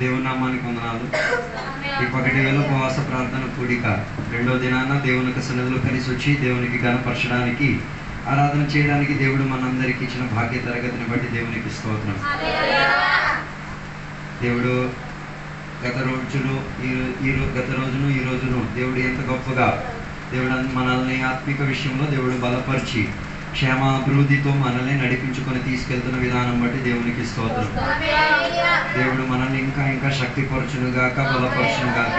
దేవుని నామానికి వందనాలు. ఈ పగటి వేళ ఉపవాస ప్రార్థన కూడిక రెండో దినాన దేవుని యొక్క సన్నిధిలో కలిసి వచ్చి దేవునికి ఘనపరచడానికి, ఆరాధన చేయడానికి దేవుడు మనందరికి ఇచ్చిన భాగ్య తరగతిని బట్టి దేవునికి స్తోత్రం. దేవుడు గత రోజును ఈ రోజును దేవుడు ఎంత గొప్పగా దేవుడు మనల్ని ఆత్మిక విషయంలో దేవుడు బలపరిచి క్షేమాభివృద్ధితో మనల్ని నడిపించుకొని తీసుకెళ్తున్న విధానం బట్టి దేవునికి స్తోత్రం. దేవుడు మనల్ని ఇంకా ఇంకా శక్తిపరచునుగాక, బలపరచునుగాక.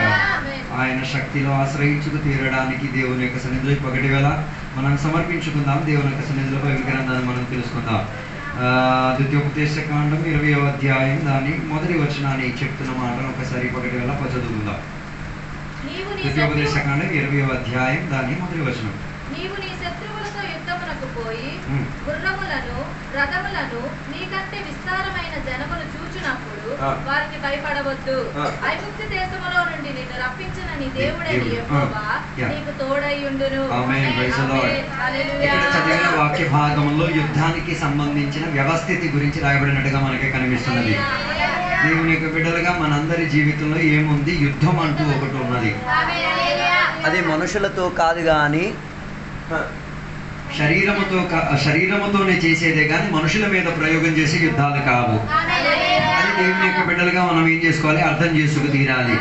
ఆయన శక్తిలో ఆశ్రయించుకు తీరడానికి దేవుని యొక్క సన్నిధిలో పగటి వేళ మనం సమర్పించుకుందాం. దేవుని యొక్క సన్నిధిలో గ్రంథాన్ని మనం తెలుసుకుందాం. ద్వితీయోపదేశకాండం 20వ అధ్యాయం దాని మొదటి వచనాన్ని చెప్తున్న మాటను ఒకసారి పగటి వేళ చదువుకుందాం. ద్వితీయోపదేశకాండం 20వ అధ్యాయం దాని మొదటి వచనం. నీవు నీ శత్రువులతో యుద్ధమునకు పోయి గుర్రములను రథములను నీకంటే విస్తారమైన జనమును చూచినప్పుడు వారికి భయపడవద్దు. ఐగుప్తు దేశములో నుండి నిన్ను రప్పించిన నీ దేవుడైన యెహోవా నీకు తోడై ఉండును. ఇక్కడ చదివిన వాక్య భాగంలో యుద్ధానికి సంబంధించిన వ్యవస్థితి గురించి రాయబడినట్టుగా మనకి కనిపిస్తున్నది. దేవుని యొక్క బిడ్డలుగా మనందరి జీవితంలో ఏముంది? యుద్ధం అంటూ ఒకటి ఉన్నది. అది మనుషులతో కాదు కానీ శరీరముతోనే చేసేదే కానీ మనుషుల మీద ప్రయోగం చేసే యుద్ధాలు కావు. అది దేవుని యొక్క బిడ్డలుగా మనం ఏం చేసుకోవాలి? అర్థం చేసుకు తీరాలి.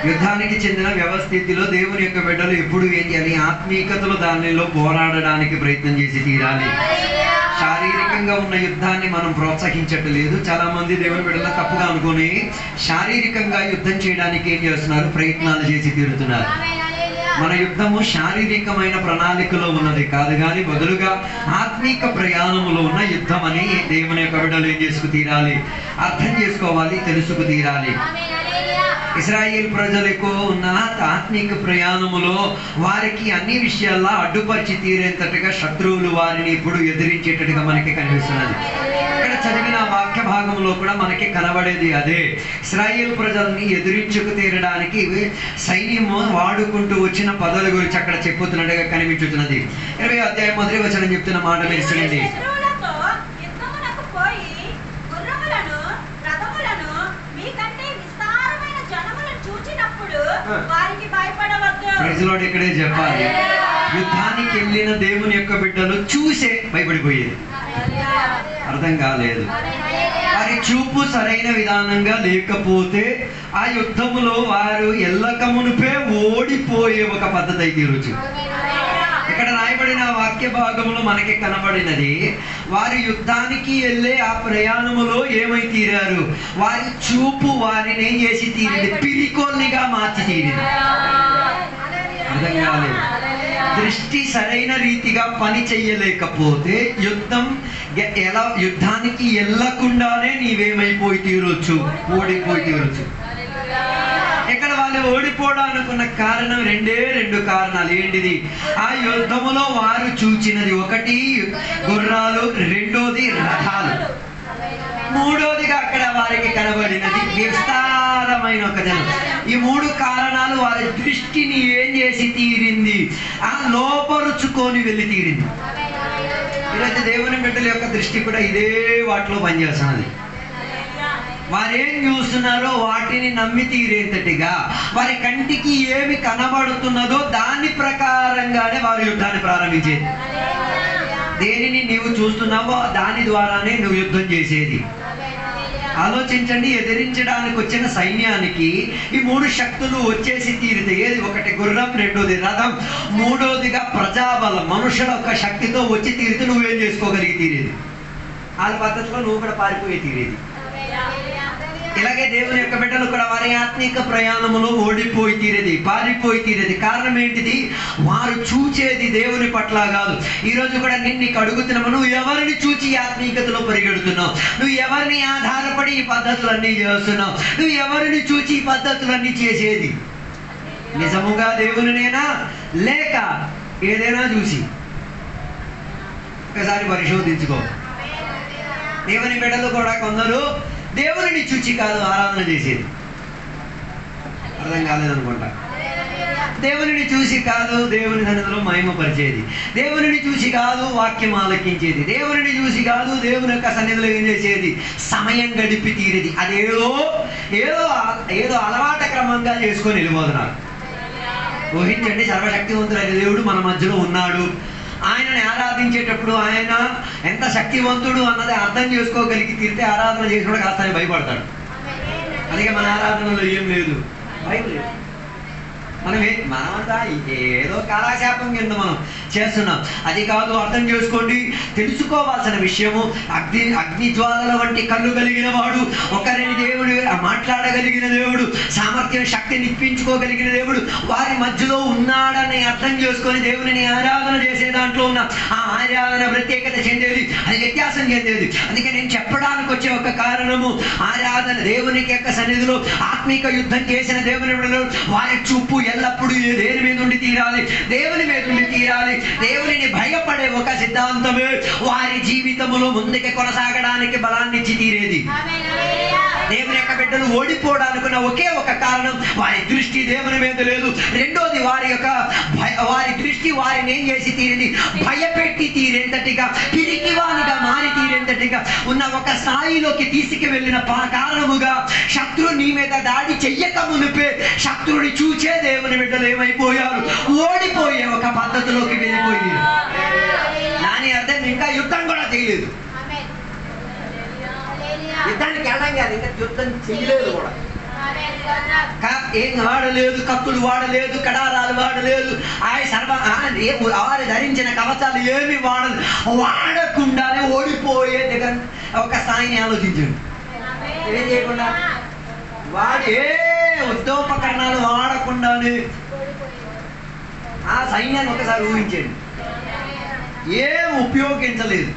యుద్ధానికి చెందిన వ్యవస్థితిలో దేవుని యొక్క బిడ్డలు ఎప్పుడు ఏం చేయాలి? ఆత్మీయతలో దానిలో పోరాడడానికి ప్రయత్నం చేసి తీరాలి. శారీరకంగా ఉన్న యుద్ధాన్ని మనం ప్రోత్సహించట్లేదు. చాలా మంది దేవుని బిడ్డలు తప్పుగా అనుకుని శారీరకంగా యుద్ధం చేయడానికి ఏం చేస్తున్నారు? ప్రయత్నాలు చేసి తీరుతున్నారు. మన యుద్ధము శారీరకమైన ప్రణాళికలో ఉన్నది కాదు కానీ బదులుగా ఆత్మీక ప్రయాణములో ఉన్న యుద్ధం అని దేవుని యొక్క బిడ్డలు ఏం చేసుకు తీరాలి? అర్థం చేసుకోవాలి, తెలుసుకు తీరాలి. ఇశ్రాయేల్ ప్రజలు ఎక్కువ ఉన్న ఆత్మీక ప్రయాణములో వారికి అన్ని విషయాల్లో అడ్డుపరిచి తీరేంతటిగా శత్రువులు వారిని ఇప్పుడు ఎదిరించేటట్టుగా మనకి కనిపిస్తున్నది. ఇక్కడ చదివిన వాక్య భాగంలో కూడా మనకి కనబడేది అదే. ఇశ్రాయేల్ ప్రజల్ని ఎదిరించుకు తీరడానికి సైన్యము వాడుకుంటూ వచ్చిన పదాల గురించి అక్కడ చెప్పుతున్నట్టుగా కనిపించుతున్నది. 20వ అధ్యాయం మొదటి వచనం చెప్తున్న మాట మీరు చూడండి. ప్రజలు ఇక్కడే చెప్పాలి. యుద్ధానికి వెళ్ళిన దేవుని యొక్క బిడ్డలు చూసే భయపడిపోయేది. అర్థం కాలేదు. వారి చూపు సరైన విధానంగా లేకపోతే ఆ యుద్ధములో వారు ఎల్లకమునుపే ఓడిపోయే ఒక పద్ధతి అయితే ఈరోజు ఇక్కడ రాయబడిన వాక్య భాగంలో మనకి కనబడినది. వారి యుద్ధానికి వెళ్ళే ఆ ప్రయాణములో ఏమై తీరారు? వారి చూపు వారిని ఏం చేసి తీరింది? పిరికోల్నిగా మార్చి తీరింది. అర్థం కాలేదు. దృష్టి సరైన రీతిగా పని చెయ్యలేకపోతే యుద్ధానికి వెళ్ళకుండానే నీవేమైపోయి తీరొచ్చు? ఓడిపోయి తీరొచ్చు. ఇక్కడ వాళ్ళు ఓడిపోవడానికి ఉన్న కారణం రెండు కారణాలు. ఏంటిది? ఆ యుద్ధములో వారు చూచినది ఒకటి గుర్రాలు, రెండోది రథాలు, మూడోదిగా అక్కడ వారికి కనబడినది విస్తారమైన ఒక జనం. ఈ మూడు కారణాలు వారి దృష్టిని ఏం చేసి తీరింది? ఆ లోపరుచుకొని వెళ్ళి తీరింది. ఈరోజు దేవుని బిడ్డల యొక్క దృష్టి కూడా ఇదే వాటిలో పనిచేస్తున్నది. వారేం చూస్తున్నారో వాటిని నమ్మి తీరేంతటిగా వారి కంటికి ఏమి కనబడుతున్నదో దాని ప్రకారంగానే వారు యుద్ధాన్ని ప్రారంభించేది. దేనిని నీవు చూస్తున్నావో దాని ద్వారానే నువ్వు యుద్ధం చేసేది. ఆలోచించండి. ఎదిరించడానికి వచ్చిన సైన్యానికి ఈ మూడు శక్తులు వచ్చేసి తీరితే ఏది? ఒకటి గుర్రం, రెండోది రథం, మూడోదిగా ప్రజాబలం, మనుషుల యొక్క శక్తితో వచ్చి తీరితే నువ్వేం చేసుకోగలిగి తీరేది? వాళ్ళ పద్ధతిలో నువ్వు కూడా పారిపోయి తీరేది. ఇలాగే దేవుని యొక్క బిడ్డలు కూడా వారి ఆత్మీక ప్రయాణములో ఓడిపోయి తీరేది, పారిపోయి తీరేది. కారణం ఏంటిది? వారు చూచేది దేవుని పట్ల కాదు. ఈరోజు కూడా నీకు అడుగుతున్నాము, నువ్వు ఎవరిని చూచి ఆత్మీకతలో పరిగెడుతున్నావు? నువ్వు ఎవరిని ఆధారపడి ఈ పద్ధతులన్నీ చేస్తున్నావు? నువ్వు ఎవరిని చూచి ఈ పద్ధతులన్నీ చేసేది? నిజముగా దేవునినేనా లేక ఏదైనా చూసి? ఒకసారి పరిశోధించుకో. దేవుని బిడ్డలు కూడా కొందరు దేవుని చూచి కాదు ఆరాధన చేసేది. అర్థం కాలేదనుకుంటా. దేవునిని చూసి కాదు దేవుని సన్నిధిలో మహిమపరిచేది, దేవునిని చూసి కాదు వాక్యం ఆలకించేది, దేవునిని చూసి కాదు దేవుని యొక్క సన్నిధిలో ఏం చేసేది, సమయం గడిపి తీరేది. అదేదో ఏదో ఏదో అలవాట క్రమంగా చేసుకొని వెళ్ళిపోతున్నారు. ఊహించండి, సర్వశక్తివంతుడైన దేవుడు మన మధ్యలో ఉన్నాడు. ఆయనని ఆరాధించేటప్పుడు ఆయన ఎంత శక్తివంతుడు అన్నది అర్థం చేసుకోగలిగి తీరితే ఆరాధన చేసినప్పుడు కాస్త ఆయన భయపడతాడు. అందుకే మన ఆరాధనలో ఏం లేదు, భయం లేదు. మనమంతా ఏదో కాలక్షేపం కింద మనం చేస్తున్నాం. అది కాదు, అర్థం చేసుకోండి. తెలుసుకోవాల్సిన విషయము, అగ్ని జ్వాలల వంటి కళ్ళు కలిగిన వాడు, ఒకరిని దేవుడు మాట్లాడగలిగిన దేవుడు, సామర్థ్యం శక్తిని ఇప్పించుకోగలిగిన దేవుడు వారి మధ్యలో ఉన్నాడని అర్థం చేసుకొని దేవుని ఆరాధన చేసే దాంట్లో ఉన్న ఆ ఆరాధన ప్రత్యేకత చెందేది, అది వ్యత్యాసం చెందేది. అందుకే నేను చెప్పడానికి వచ్చే ఒక కారణము, ఆరాధన దేవునికి యొక్క సన్నిధిలో ఆత్మీక యుద్ధం చేసిన దేవుని వారి చూపు ఎల్లప్పుడూ దేని మీద ఉండి తీరాలి, దేవుని మీద ఉండి తీరాలి. దేవునిని భయపడే ఒక సిద్ధాంతమే వారి జీవితంలో ముందుకు కొనసాగడానికి బలాన్ని ఇచ్చి తీరేది. దేవుని యొక్క బిడ్డలు ఓడిపోవడానికి ఒకే ఒక కారణం, వారి దృష్టి దేవుని మీద లేదు. రెండోది, వారి దృష్టి వారిని ఏం చేసి తీరింది, భయపెట్టి తీరేంతటిగా, పిరికివానిగా మారి తీరేంతటిగా ఉన్న ఒక స్థాయిలోకి తీసుకువెళ్ళిన కారణముగా శత్రువు నీ మీద దాడి చెయ్యక మునిపే శత్రువుని చూచే దేవుని బిడ్డలు ఏమైపోయారు, ఓడిపోయే ఒక పద్ధతిలోకి వెళ్ళిపోయారు. దాని అర్థం ఇంకా యుద్ధం కూడా చేయలేదు, యుద్ధానికి వెళ్ళడం కాదు, ఇంకా యుద్ధం చేయలేదు కూడా. ఏం వాడలేదు, కత్తులు వాడలేదు, కడారాలు వాడలేదు, వారు ధరించిన కవచాలు ఏమి వాడకుండానే ఓడిపోయే దగ్గర ఒక స్థాయిని ఆలోచించండి. ఏం చేయకుండా ఏ యుద్ధోపకరణాలు వాడకుండానే ఆ సైన్యాన్ని ఒకసారి ఊహించండి, ఏం ఉపయోగించలేదు.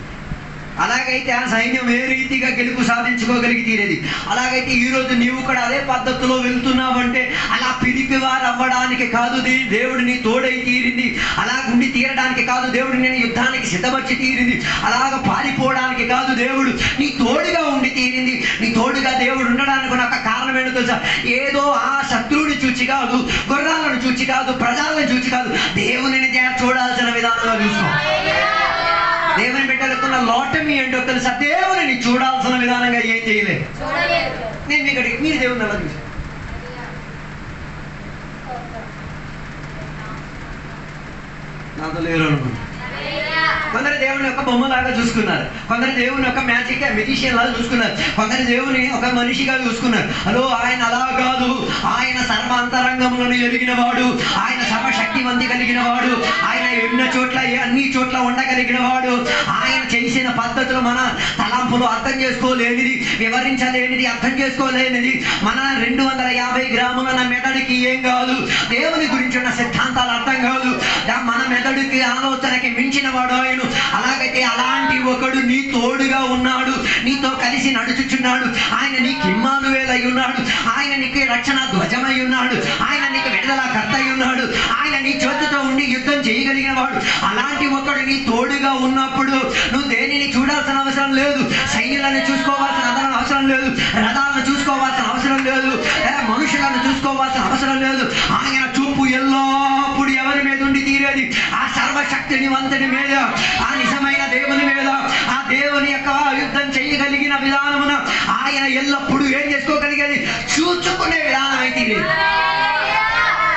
అలాగైతే ఆ సైన్యం ఏ రీతిగా గెలుపు సాధించుకోగలిగి తీరేది. అలాగైతే ఈరోజు నీవు కూడా అదే పద్ధతిలో వెళ్తున్నావంటే అలా పిరికి వారు అవ్వడానికి కాదు, దేవుడిని తోడై తీరింది. అలాగుండి తీరడానికి కాదు, దేవుడు నేను యుద్ధానికి సిద్ధపరిచి తీరింది. అలాగ పారిపోవడానికి కాదు, దేవుడు నీ తోడుగా ఉండి తీరింది. నీ తోడుగా దేవుడు ఉండడానికి ఒక కారణం ఏంటో తెలుసా, ఏదో ఆ శత్రువుని చూచి కాదు, గుర్రాలను చూచి కాదు, ప్రజలను చూచి కాదు, దేవుని చూడాల్సిన విధానంగా చూసుకో. దేవుని బిడ్డలకున్న లోటమి ఏంటో తెలుసా, దేవుని చూడాల్సిన విధానంగా ఏం చేయలేదు. నేను మీరు దేవుని అలా చూసాను. నాతో లేరు అనుకున్నాను. కొందరు దేవుని యొక్క బొమ్మలాగా చూసుకున్నారు, కొందరు దేవుని యొక్క మ్యాజిషియన్ లాగా చూసుకున్నారు, కొందరు దేవుని ఒక మనిషిగా చూసుకున్నారు. హలో, ఆయన అలా కాదు, ఆయన సర్వాంతరంగములను ఎరిగిన వాడు, ఆయన సర్వశక్తివంతి కలిగిన వాడు, ఆయన ఎన్న చోట్ల అన్ని చోట్ల ఉండగలిగిన వాడు. ఆయన చేసిన పద్ధతులు మన తలంపులు అర్థం చేసుకోలేనిది, వివరించలేనిది, అర్థం చేసుకోలేనిది. మన 250 గ్రాముల మెదడుకి ఏం కాదు, దేవుని గురించి ఉన్న సిద్ధాంతాలు అర్థం కాదు. మన మెదడుకి ఆలోచనకి మించిన వాడు ఆయన. అలాగైతే అలాంటి ఒకడు నీ తోడుగా ఉన్నాడు, నీతో కలిసి నడుచుచున్నాడు. ఆయన నీకు ఇమ్మానుయేలు అయి ఉన్నాడు, ఆయన నీకు రక్షణ ధ్వజమై ఉన్నాడు, ఆయన నీకు విడుదల కర్త అయి ఉన్నాడు, ఆయన నీ చేతితో ఉండి యుద్ధం చేయగలిగిన వాడు. అలాంటి ఒకడు నీ తోడుగా ఉన్నప్పుడు నువ్వు దేనిని చూడాల్సిన అవసరం లేదు, సైన్యాలను చూసుకోవాల్సిన అవసరం లేదు, రథాలను చూసుకోవాల్సిన అవసరం లేదు, మనుషులను చూసుకోవాల్సిన అవసరం లేదు. ఆయన చూపు ఎల్లప్పుడు ఎవరి మీద ఉండి తీరేది, ఆ సర్వశక్తిని వంతటి మీద, ఆ నిజమైన దేవుని మీద, ఆ దేవుని యొక్క యుద్ధం చేయగలిగిన విధానమున ఆయన ఎల్లప్పుడూ ఏం చేసుకోగలిగేది, చూచుకునే విధానం అయితే.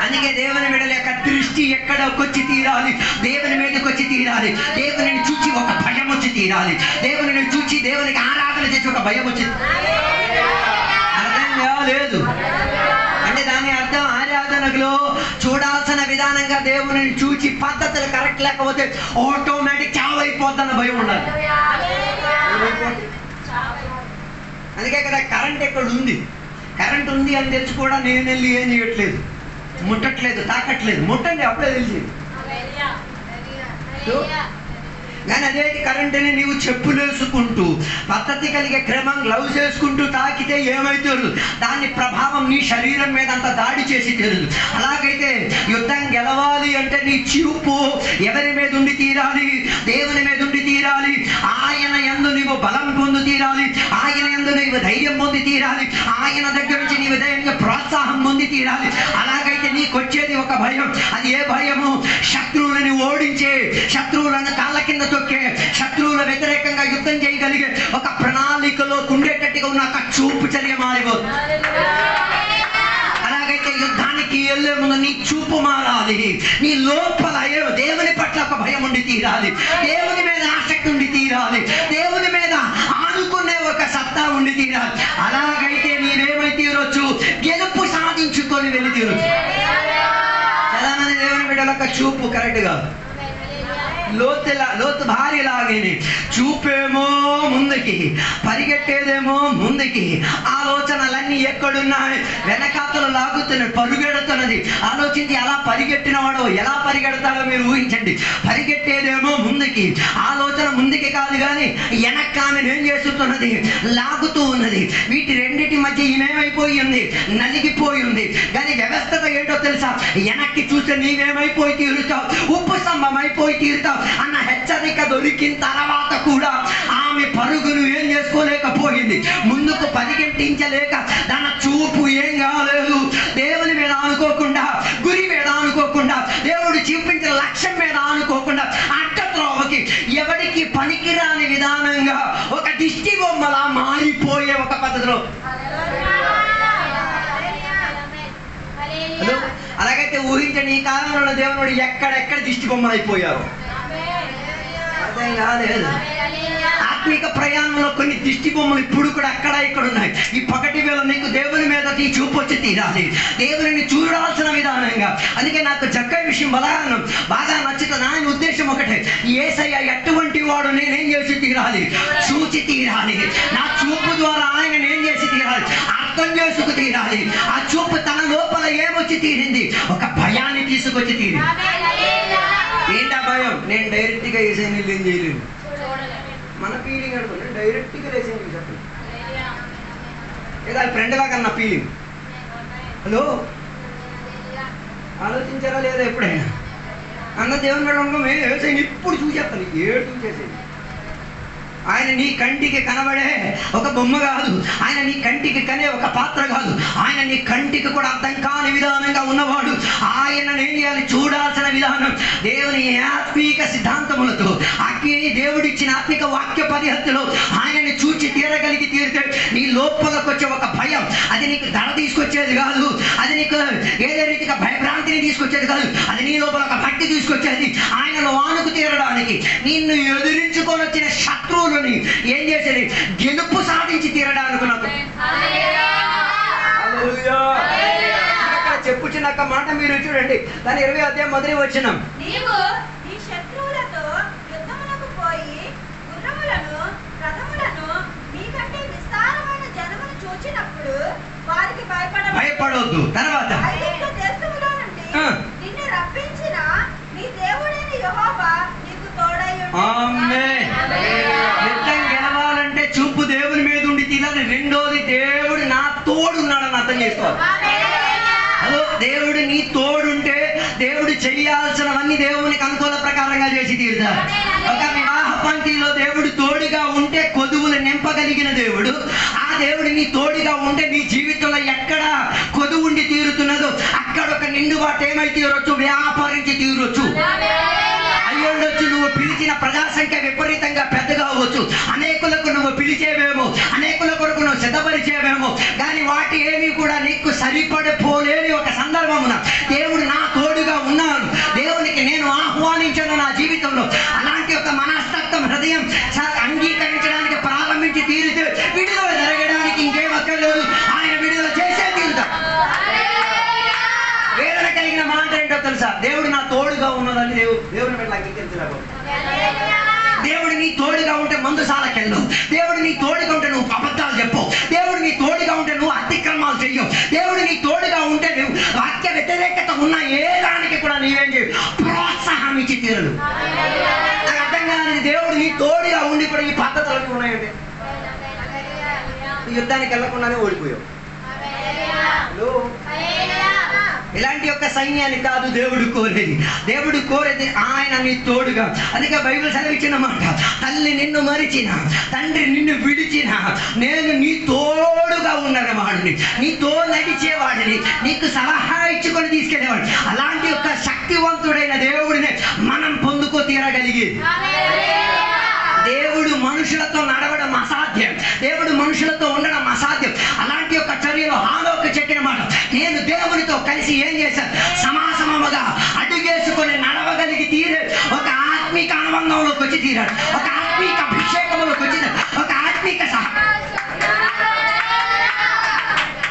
అందుకే దేవుని బిడ్డల యొక్క దృష్టి ఎక్కడొచ్చి తీరాలి, దేవుని మీదకి వచ్చి తీరాలి. దేవుని చూచి ఒక భయం వచ్చి తీరాలి, దేవుని చూచి దేవునికి ఆరాధన చేసి ఒక భయం వచ్చి. అర్థం కాలేదు అంటే దాని అర్థం, ఆరాధనలో చూడాల్సిన విధానంగా దేవుని చూచి పద్ధతులు కరెక్ట్ లేకపోతే ఆటోమేటిక్ చావైపోద్దన్న భయం ఉండాలి. అందుకే కదా కరెంట్ ఎక్కడ ఉంది, కరెంట్ ఉంది అని తెలిసి కూడా నేను వెళ్ళి ఏం చేయట్లేదు, ముట్టట్లేదు, తాకట్లేదు. ముట్టండి, అప్పుడే తెలిసి. కానీ అదే కరెంటుని నీవు చెప్పులు వేసుకుంటూ పద్ధతి కలిగే క్రమం గ్లౌజ్ వేసుకుంటూ తాకితే ఏమైతుంది, దాని ప్రభావం నీ శరీరం మీద అంత దాడి చేసి తీరదు. అలాగైతే యుద్ధం గెలవాలి అంటే నీ చూపు ఎవరి మీద ఉండి తీరాలి, దేవుని మీద ఉండి తీరాలి. ఆయన యందు నీవు బలం పొంది తీరాలి, ఆయన యందు నీవు ధైర్యం పొంది తీరాలి, ఆయన దగ్గర నుంచి నీవు ధైర్యంగా ప్రోత్సాహం పొంది తీరాలి. అలాగైతే నీకు వచ్చేది ఒక భయం. అది ఏ భయము? శత్రువులని ఓడించే, శత్రువులను కాళ్ళ కింద తొక్కే, శత్రువుల వ్యతిరేకంగా యుద్ధం చేయగలిగే ఒక ప్రణాళికలో ఉండేటట్టుగా ఉన్న ఒక చూపు చర్య మారిపోతుంది. అలాగైతే యుద్ధానికి వెళ్ళే ముందు నీ చూపు మారాలి. నీ లోపల దేవుని పట్ల ఒక భయం ఉండి తీరాలి, దేవుని మీద ఆసక్తి ఉండి తీరాలి, దేవుని మీద ఆనుకునే ఒక సత్తా ఉండి తీరాలి. అలాగైతే నీవేమై తీరొచ్చు? గెలుపు సాధించుకొని వెళ్ళి తీరొచ్చు. చాలా మంది దేవుని బిడ్డల యొక్క చూపు కరెక్ట్ కాదు. లోతు భార్యలాగేనే చూపేమో ముందుకి, పరిగెట్టేదేమో ముందుకి, ఆలోచనలన్నీ ఎక్కడున్నాయి? వెనకాతలు లాగుతున్నాయి, పరుగెడుతున్నది. ఆలోచించి అలా పరిగెట్టిన వాడు ఎలా పరిగెడతాడో మీరు ఊహించండి. పరిగెట్టేదేమో ముందుకి, ఆలోచన ముందుకి కాదు కానీ వెనక్కామె ఏం చేస్తున్నది? లాగుతూ ఉన్నది. వీటి రెండింటి మధ్య ఈమెమైపోయి ఉంది? నలిగిపోయి ఉంది. కానీ వ్యవస్థత ఏంటో తెలుసా? వెనక్కి చూస్తే నీవేమైపోయి తీరుతావు? ఉప్పు స్తంభం అయిపోయి తీరుతావు అన్న హెచ్చరిక దొరికిన తర్వాత కూడా ఆమె పరుగును ఏం చేసుకోలేకపోయింది, ముందుకు పరిగెట్టించలేక తన చూపు ఏం కాలేదు? దేవుని మీద అనుకోకుండా, గురి మీద అనుకోకుండా, దేవుడు చూపించిన లక్ష్యం మీద అనుకోకుండా అడ్డత్రోవకి ఎవరికి పనికిరాని విధానంగా ఒక దిష్టి బొమ్మలా మారిపోయే ఒక పద్ధతిలో. అలాగైతే ఊహించండి, ఈ కాలంలో దేవుడు ఎక్కడెక్కడ దిష్టి బొమ్మలు అయిపోయారు. అర్థం కాలేదు. ఆత్మిక ప్రయాణంలో కొన్ని దిష్టి బొమ్మలు ఇప్పుడు కూడా అక్కడ ఇక్కడ ఉన్నాయి. ఈ పగటి వేళ నీకు దేవుని మీద నీ చూపు వచ్చి తీరాలి, దేవుని చూడాల్సిన విధానంగా. అందుకే నాకు జక్కయ్య విషయం బాగా నచ్చుతుంది. ఆయన ఉద్దేశం ఒకటే, యేసయ్య ఎటువంటి వాడు నేనేం చేసి తీరాలి? చూచి తీరాలి. నా చూపు ద్వారా ఆయన ఏం చేసి తీరాలి? అర్థం చేసుకు తీరాలి. ఆ చూపు తన లోపల ఏమొచ్చి తీరింది? ఒక భయాన్ని తీసుకొచ్చి తీరింది. ఏంటా భయం? నేను డైరెక్ట్గా వేసే నీళ్ళు ఏం చేయలేను. మన ఫీలింగ్ అనుకోండి, డైరెక్ట్గా వేసే నీళ్ళు చెప్పండి. లేదా ఫ్రెండ్ లాగా నా ఫీలింగ్. హలో, ఆలోచించారా లేదా ఎప్పుడైనా? అన్న దేవుని మేడం వేసే ఇప్పుడు చూసేస్తాను, ఏడు చూసేసేది. ఆయన నీ కంటికి కనబడే ఒక బొమ్మ కాదు, ఆయన నీ కంటికి కనే ఒక పాత్ర కాదు, ఆయన నీ కంటికి కూడా అర్థం కాని విధానంగా ఉన్నవాడు. ఆయన ఏం చేయాలి? చూడాల్సిన విధానం దేవుని ఆత్మీక సిద్ధాంతములతో, దేవుడిచ్చిన ఆత్మిక వాక్య పరిహత్తులో ఆయనని చూచి తీరగలిగి తీరితే నీ లోపలకు వచ్చే ఒక భయం, అది నీకు దడ తీసుకొచ్చేది కాదు, అది నీకు ఏదే రీతిగా భయభ్రాంతిని తీసుకొచ్చేది కాదు, అది నీ లోపల ఒక భక్తి తీసుకొచ్చేది. ఆయనలో ఆనుకు తీరడానికి నిన్ను ఎదురించుకొని వచ్చిన శత్రువులు ఏం చేసేది? గెలుపు సాధించి తీరడానికి. చెప్పుచున్న మాట మీరు చూడండి, దాని 20వ అధ్యాయం మొదటి వచనం. భయపడవద్దు. తర్వాత యుద్ధం గెలవాలంటే చూపు దేవుని మీద ఉండి తీరాలి. రెండోది, దేవుడు నా తోడున్నాడని అర్థం చేసుకోవాలి. అదో దేవుడు నీ తోడుంటే దేవుడు చేయాల్సినవన్నీ దేవునికి అనుకూల ప్రకారంగా చేసి తీరుతారు. ఒక వివాహ పంక్తిలో దేవుడు తోడుగా ఉంటే కొదువులు నింపగలిగిన దేవుడు. ఆ దేవుడు నీ తోడుగా ఉంటే నీ జీవితంలో ఎక్కడ కొదువు ఉండి తీరుతున్నదో అక్కడ ఒక నిండుబాటు ఏమై తీరొచ్చు? వ్యాపారించి తీరొచ్చు. అయ్యుండొచ్చు నువ్వు పిలిచిన ప్రజా సంఖ్య విపరీతంగా పెద్దగా అవ్వచ్చు, అనేకులకు నువ్వు పిలిచేవేమో, అనేకుల కొరకు నువ్వు సిద్ధపరిచేవేమో, కానీ వాటి ఏమీ కూడా నీకు సరిపడిపోలేని ఒక సందర్భమున దేవుడు నా తోడుగా ఉన్నాను, దేవునికి నేను ఆహ్వానించాను నా జీవితంలో. అలాంటి ఒక మనస్తత్వం హృదయం అంగీకరించడానికి ప్రారంభించి తీరితే విడుదల జరగడానికి ఇంకేం అక్కర్లేదు, ఆయన విడుదల చేసే తీరుతాడు. వేదన కలిగిన మాట ఏంటో తెలుసా? దేవుడు నా తోడుగా ఉన్నదని దేవుని మీద అంగీకరించలేకపో. దేవుడు నీ తోడుగా ఉంటే మందుసాలకెళ్ళు, దేవుడు నీ తోడుగా ఉంటే నువ్వు అబద్ధాలు చెప్పు, దేవుడు నీ తోడుగా ఉంటే నువ్వు అతిక్రమాలు చెయ్యవు, దేవుడు నీ తోడుగా ఉంటే నువ్వు వాక్య వ్యతిరేకత ఉన్న ఏ దానికి కూడా నీవేం చేయవు, ప్రోత్సాహం ఇచ్చి తీరదు. నాకు అర్థం కాదు, దేవుడు నీ తోడుగా ఉండి కూడా ఈ పద్ధతులు ఉన్నాయండి. యుద్ధానికి వెళ్ళకుండానే ఓడిపోయావు. ఇలాంటి యొక్క సైన్యాన్ని కాదు దేవుడు కోరేది. దేవుడు కోరేది ఆయన నీ తోడుగా. అందుకే బైబిల్ సెలవిచ్చిన మాట, తల్లి నిన్ను మరిచిన, తండ్రి నిన్ను విడిచిన, నేను నీ తోడుగా ఉన్నవాడిని, నీతో నడిచేవాడిని, నీకు సలహా ఇచ్చుకొని తీసుకెళ్ళేవాడిని. తీరగలిగేది. దేవుడు మనుషులతో నడవడం అసాధ్యం, దేవుడు మనుషులతో ఉండడం అసాధ్యం. అలాంటి ఒక చర్యలో హానోకు చెప్పిన మాట, నేను దేవునితో కలిసి ఏం చేశాను, సమాసమముగా అడుగేసుకొని నడవగలిగి తీరే ఒక ఆత్మీక అనుబంధంలోకి వచ్చి తీరాడు, ఒక ఆత్మీక అభిషేకంలోకి వచ్చింది, ఒక ఆత్మీక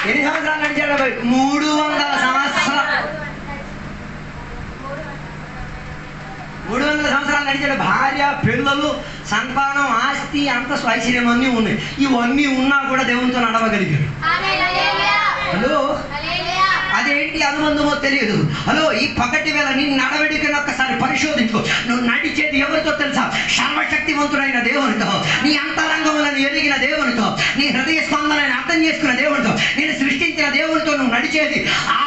ఎన్ని సంవత్సరాలు నడిచాడు? 300 సంవత్సరాలు. 300 సంవత్సరాలు నడిచాడు. భార్య, పిల్లలు, సంతానం, ఆస్తి, అంత ఐశ్వర్యం అన్నీ ఉన్నాయి. ఇవన్నీ ఉన్నా కూడా దేవునితో నడవగలిగాడు. హలో, అదేంటి అనుబంధమో తెలియదు. హలో, ఈ పగటి వేళ నీ నడవడికని ఒక్కసారి పరిశోధించుకో. నువ్వు నడిచేది ఎవరితో తెలుసా? సర్వశక్తివంతుడైన దేవునితో, నీ అంతరంగములను ఎరిగిన దేవునితో, నీ హృదయ స్పందనని అర్థం చేసుకున్న దేవునితో, నేను సృష్టించిన దేవునితో నువ్వు నడిచేది.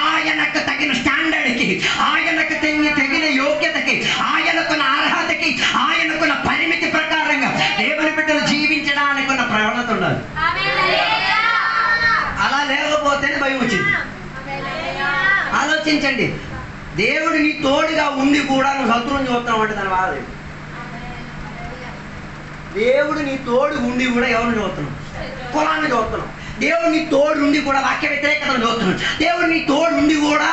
ఆయనకు తగిన స్టాండర్డ్కి, ఆయనకు తగిన యోగ్యతకి, ఆయనకున్న అర్హతకి, ఆయనకున్న పరిమితి ప్రకారంగా దేవుని బిడ్డలు జీవించడానికి ఉన్న ప్రవణత ఉండాలి. అలా లేకపోతేనే భయం వచ్చింది. ఆలోచించండి, దేవుడు నీ తోడుగా ఉండి కూడా నువ్వు శత్రువుని చూస్తున్నావు అంటే దాని బాధ. దేవుడు నీ తోడు ఉండి కూడా ఎవరిని చూస్తున్నావు? కులాన్ని చూస్తున్నావు. దేవుడు నీ తోడు ఉండి కూడా వాక్య వ్యతిరేకతను చూస్తున్నాడు. దేవుడు నీ తోడు ఉండి కూడా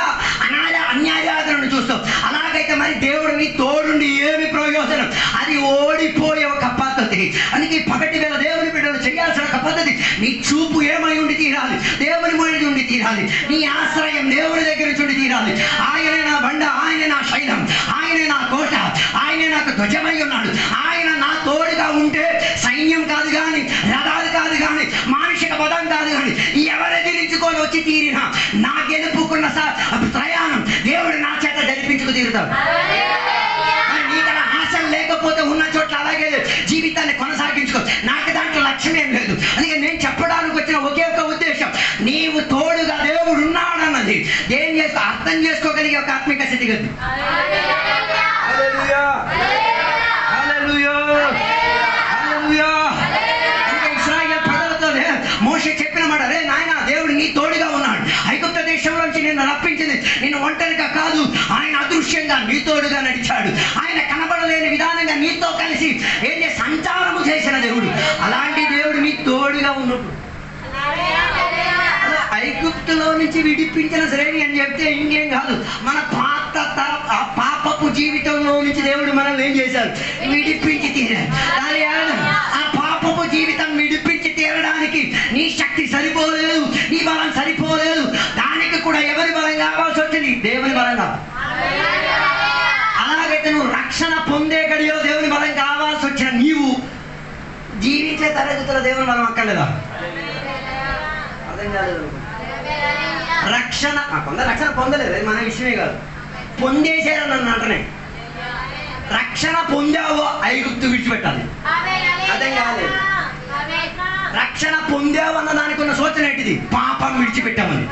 అన్యాయాలను చూస్తావు. అలాగైతే మరి దేవుడు నీ తోడుండి ఏమి ప్రయోజనం? అది ఓడిపోయే ఒక పద్ధతి. అందుకే పగటి వేళ దేవుని బిడ్డలు చేయాల్సిన ఒక పద్ధతి, నీ చూపు ఏమై ఉండి తీరాలి? దేవుని మీద ఉండి తీరాలి. నీ ఆశ్రయం దేవుని దగ్గర నుంచి ఉండి తీరాలి. ఆయనే నా బండ, ఆయనే నా శైలం, ఆయనే నా కోట, ఆయనే నాకు ధ్వజమై ఉన్నాడు. ఆయన నా తోడుగా ఉంటే సైన్యం కాదు కానీ, రథాలు కాదు కానీ, మానసిక పదం కాదు కానీ, ఎవరెదిరించుకొని వచ్చి తీరినా నా గెలుపుకున్న ప్రయాణం దేవుడు నా చేత జరిపించుకు తీరుతాడు. నీకు అలా ఆశలు లేకపోతే ఉన్న చోట్ల అలాగే జీవితాన్ని కొనసాగించుకో. నాకు దాంట్లో లక్ష్యం ఏం లేదు. అందుకే నేను చెప్పడానికి వచ్చిన ఒకే ఒక ఉద్దేశం, నీవు తోడుగా దేవుడు ఉన్నాడన్నది ఏం చేసుకో, అర్థం చేసుకోగలిగే ఒక ఆత్మిక స్థితిగతి. హల్లెలూయా, హల్లెలూయా, హల్లెలూయా. ఇశ్రాయేలు ప్రజలతో మోషే చెప్పిన మాట, రే నాయన, దేవుడు నీ తోడుగా ఉన్నాడు. ఐగుప్తు దేశంలో నుంచి నిన్ను రప్పించింది నిన్ను ఒంటరిగా కాదు, ఆయన అదృశ్యంగా నీ తోడుగా నడిచాడు. ఆయన కనబడలేని విధానంగా నీతో కలిసి ఏం సంచారము చేసిన దేవుడు. అలాంటి దేవుడు నీ తోడుగా ఉన్నప్పుడు ఐగుప్తులో నుంచి విడిపించిన శ్రేణి అని చెప్తే ఇంకేం కాదు, మన పాపపు జీవితంలో నుంచి దేవుడు మనల్ని ఏం చేశాడు? విడిపించి తీరాడు. ఆ పాపపు జీవితం విడిపించి తీరడానికి నీ శక్తి సరిపోలేదు, నీ బలం సరిపోలేదు. దానికి కూడా ఎవరి బలం కావాల్సి వచ్చింది? దేవుని బలం కావాలి. అలాగైతే నువ్వు రక్షణ పొందే గడిలో దేవుని బలం కావాల్సి వచ్చిన నీవు జీవించే తరగతిలో దేవుని బలం అక్కర్లేదా? అర్థం కాలేదు. రక్షణ కొందరు రక్షణ పొందలేదు, అది మన విషయమే కాదు. పొందేశారని నన్ను అంటనే. రక్షణ పొందావో ఐగుప్తు విడిచిపెట్టాలి. అర్థం కాలేదు. రక్షణ పొందావు అన్న దానికి ఉన్న సూచన ఏంటిది? పాపం విడిచిపెట్టామని,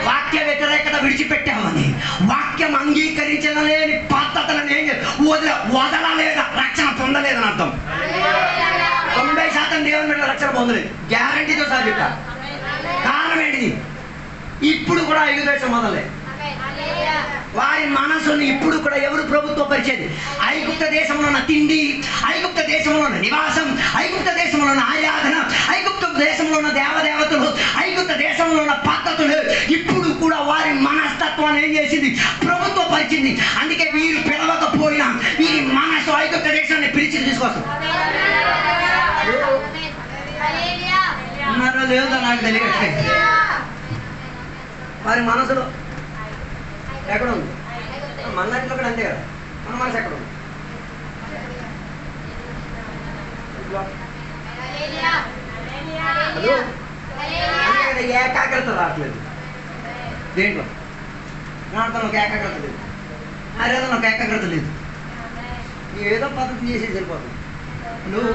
వాక్య వ్యతిరేకత విడిచిపెట్టామని, వాక్యం అంగీకరించలేని పద్ధతులను ఏం వదలలేదా, రక్షణ పొందలేదని అర్థం. 90% దేవుని మీద రక్షణ పొందలేదు, గ్యారంటీతో సార్ చెప్పా. కారణం ఏంటిది? ఇప్పుడు కూడా ఐగుప్తు దేశం మొదలే. వారి మనసుని ఇప్పుడు కూడా ఎవరు ప్రభుత్వ పరిచేది? ఐగుప్త దేశంలో ఉన్న తిండి, ఐగుప్త దేశంలో ఉన్న నివాసం, ఐగుప్త దేశంలో ఉన్న ఆరాధన, ఐగుప్త దేశంలో ఉన్న దేవదేవతలు, ఐగుప్త దేశంలో ఉన్న పద్ధతులు ఇప్పుడు కూడా వారి మనస్తత్వాన్ని ఏం చేసింది? ప్రభుత్వ పరిచింది. అందుకే వీరు పిలవకపోయినా వీరి మనసు ఐగుప్త దేశాన్ని పిలిచి తీసుకొస్తారు. ఉన్నారో లేదో నాకు తెలియట్లేదు. వారి మనసులో ఎక్కడ ఉంది? మన దాంట్లో కూడా అంతే కదా, మన మనసు ఎక్కడ ఉంది? ఏకాగ్రత రావట్లేదు దేంట్లో. ప్రార్థనలో ఒక ఏకాగ్రత లేదు, ఆరాధనలో ఒక ఏకాగ్రత లేదు. ఏదో పద్ధతి చేసేది సరిపోతుంది. నువ్వు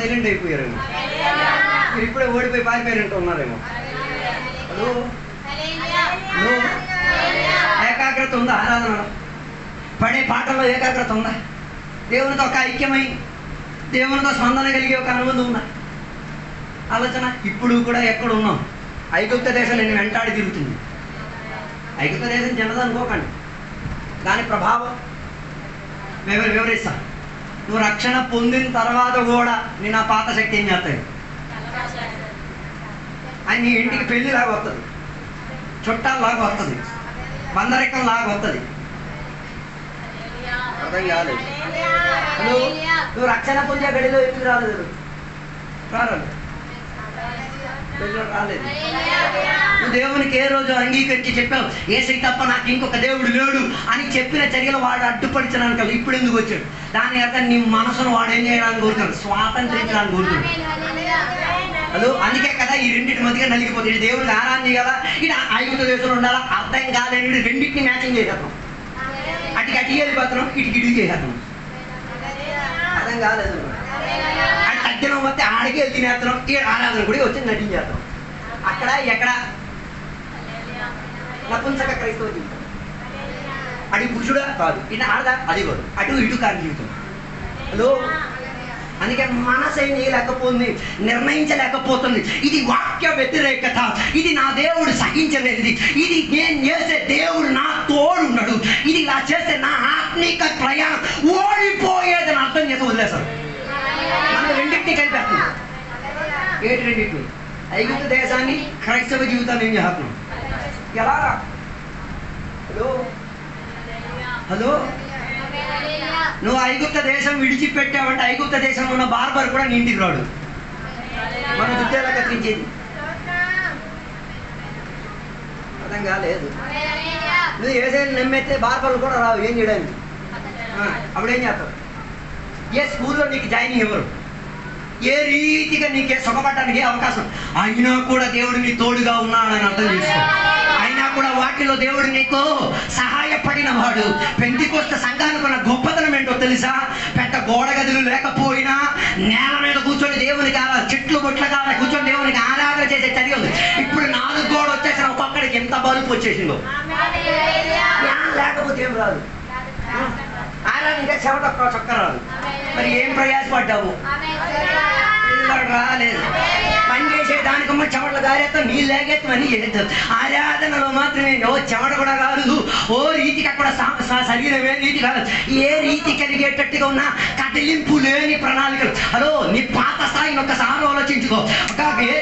సైలెంట్ అయిపోయారేమో, మీరు ఇప్పుడే ఓడిపోయి పారిపోయారంటూ ఉన్నారేమో. ఏకాగ్రత ఉందా? ఆరాధనలో పడే పాటల్లో ఏకాగ్రత ఉందా? దేవునితో ఒక ఐక్యమై దేవునితో స్పందన కలిగే ఒక అనుబంధం ఉందా? ఆలోచన. ఇప్పుడు కూడా ఎక్కడ ఉన్నాం? ఐగుప్త దేశం నేను వెంటాడి తిరుగుతుంది. ఐగుప్త దేశం చిన్నది అనుకోకండి, దాని ప్రభావం వివరిస్తా. నువ్వు రక్షణ పొందిన తర్వాత కూడా నేను ఆ పాత శక్తి ఏం చేస్తాయి అని నీ ఇంటికి పెళ్లిలాగా వస్తుంది, చుట్టాలలాగా వస్తుంది, బందరికం లాగా వస్తుంది. అర్థం కాలేదు. నువ్వు రక్షణ పొందే గడిలో ఎందుకు రాలేదు? రాలేదు, రాలేదు. నువ్వు దేవునికి ఏ రోజు అంగీకరించి చెప్పావు ఏసై తప్ప నాకు ఇంకొక దేవుడు లేడు అని చెప్పిన చర్యలు వాడు అడ్డుపడిచడానికి ఇప్పుడు ఎందుకు వచ్చాడు? దాని అర్థం నీ మనసును వాడు ఏం చేయడానికి కోరుతాడు? స్వాతంత్రించడానికి కోరుతాడు. హలో, అందుకే కదా ఈ రెండింటి మధ్యగా నలిగిపోతుంది. ఇటు దేవుడికి ఆరాధన చేయాలా, ఇటు ఐగుప్తు దేశంలో ఉండాలా, అర్థం కాదని రెండింటిని మ్యాచింగ్ చేసేస్తాం. అటుకి అటు వెళ్ళిపోతున్నాం, ఇటుకి ఇటు చేసేస్తాం. అర్థం కాలేదు. అటు తగ్గినం వస్తే ఆడికి వెళ్ళి తినేస్తున్నాం, ఈ ఆరాధన కూడా వచ్చి నటించేస్తాం. అక్కడ ఎక్కడ నపుంసక క్రైస్తవ జీవితం, అటు పురుషుడా కాదు, ఇటు ఆడదా అది కాదు, అటు ఇటు కాని జీవితం. హలో, అందుకే మనసు ఏం చేయలేకపోతుంది, నిర్ణయించలేకపోతుంది. ఇది వాక్య వ్యతిరేకత, ఇది నా దేవుడు సహించలేదు, ఇది నేను చేసే దేవుడు నా తోడు ఉన్నాడు, ఇది ఇలా చేస్తే నా ఆత్మిక ప్రయాణం ఓడిపోయేదని అర్థం చేసి వదిలేశారు. మనం రెండింటినీ కలిపేస్తున్నాం. ఏంటి రెండింటిని? ఐగుప్తు దేశాన్ని క్రైస్తవ జీవితాన్ని ఏం చేస్తున్నాం? ఎలా? హలో హలో, నువ్వు ఐగుప్త దేశం విడిచిపెట్టావంటే ఐగుప్త దేశంలో ఉన్న బార్బర్ కూడా నీ ఇంటికి రాడు. మన దుద్దేలా కత్తిరించేది అర్థం కాలేదు. నువ్వు ఏదైనా నమ్మితే బార్బర్లు కూడా రావు ఏం చేయడానికి. అప్పుడేం చేస్తావు? ఏ స్కూల్లో నీకు జాయినింగ్ ఇవ్వరు, ఏ రీతిగా నీకే సుఖపడడానికి అవకాశం. అయినా కూడా దేవుడు నీ తోడుగా ఉన్నాడని అర్థం చేసుకో. అయినా కూడా వాటిలో దేవుడు నీకు సహాయపడిన వాడు. పెంతెకోస్తు సంఘానికి ఉన్న గొప్పతనం ఏంటో తెలుసా? పెద్ద గోడ గదులు లేకపోయినా నేల మీద కూర్చొని దేవునికి చెట్లు బొట్ల కావాలి కూర్చొని దేవునికి ఆరాధన చేసే చర్యలు. ఇప్పుడు 4 గోడ వచ్చేసిన ఒక్కొక్కడికి ఎంత బలుపు వచ్చేసిందో. లేకపోతే ఏం రాదు, ఆరాధన చెమట చొక్క రాదు. మరి ఏం ప్రయాసపడ్డావు? రాలేదు. పని చేసే దానికమ్మ చెమటలు గారేస్తాం, నీళ్ళు లేగేస్తాం, అన్నీ చేస్తాం. ఆరాధనలో మాత్రమే చెమట కూడా కాదు, ఓ రీతికి అక్కడ శరీరం ఏ రీతి కాదు, ఏ రీతి కలిగేటట్టుగా ఉన్న కదిలింపు లేని ప్రణాళికలు. హలో, నీ పాత స్థాయిని ఒకసారి ఆలోచించుకో.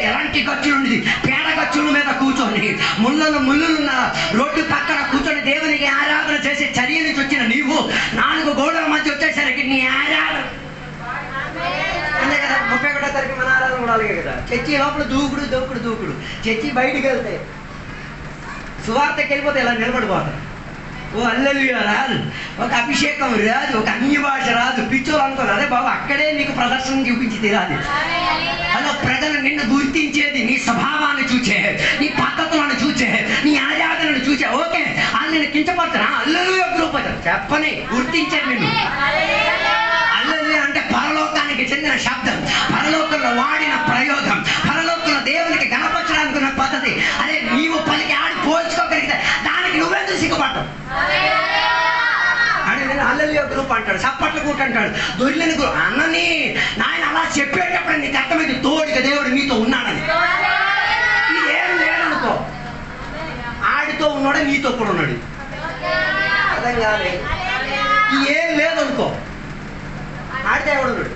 ఎలాంటి ఖర్చులు ఉండేది? పేడ ఖర్చుల మీద కూర్చొని ముళ్ళులున్న రోడ్డు పక్కన కూర్చొని దేవునికి ఆరాధన చేసే చర్య నుంచి వచ్చిన నీవు 4 గోడల మధ్య వచ్చేసరికి నీ ఆరాధన అంతే కదా. 31వ తారీఖు మన ఆరాధన కూడా అలాగే కదా. చర్చి లోపల దూకుడు, చర్చి బయటికి వెళ్తే సువార్తకి వెళ్ళిపోతే ఇలా నిలబడిపోతారు. ఓ హల్లెలూయా రాదు, ఒక అభిషేకం రాదు, ఒక అన్య భాష రాదు, పిచ్చోలు అనుకోరు. అదే బాబు అక్కడే నీకు ప్రదర్శన చూపించి తీరాలి. అలా ప్రజలు నిన్ను గుర్తించేది నీ స్వభావాన్ని చూచే, నీ పద్ధతులను చూచే, నీ ఆరాధనను చూచే. ఓకే, వాళ్ళు నేను కించపడతారా? హల్లెలూయా గ్రూప్ చెప్పని గుర్తించేది నిన్ను. హల్లెలూయా అంటే పరలోకానికి చెందిన శబ్దం, పరలోకంలో వాడిన ప్రయోగం, పరలోకంలో దేవునికి గణపరచడానికి ఉన్న పద్ధతి. అదే నీవు పలికి ఆడి పోల్చుకోగలిగితే దానికి నువ్వెందుకు సిగ్గుపడతావు? అని నేను హల్లెలూయా గ్రూప్ అంటాడు, చప్పట్ల కూట అంటాడు, దొరిలిన గ్రూప్ అన్నని నాయన అలా చెప్పేటప్పుడు నీకు అర్థమైంది తోడుగా దేవుడు నీతో ఉన్నాడని. ఇదేం లేదనుకో, ఆడితో ఉన్నాడు నీతో కూడా ఉన్నాడు. అర్థం కాదు. ఏం లేదనుకో, ఆడితే ఎవడు ఉన్నాడు?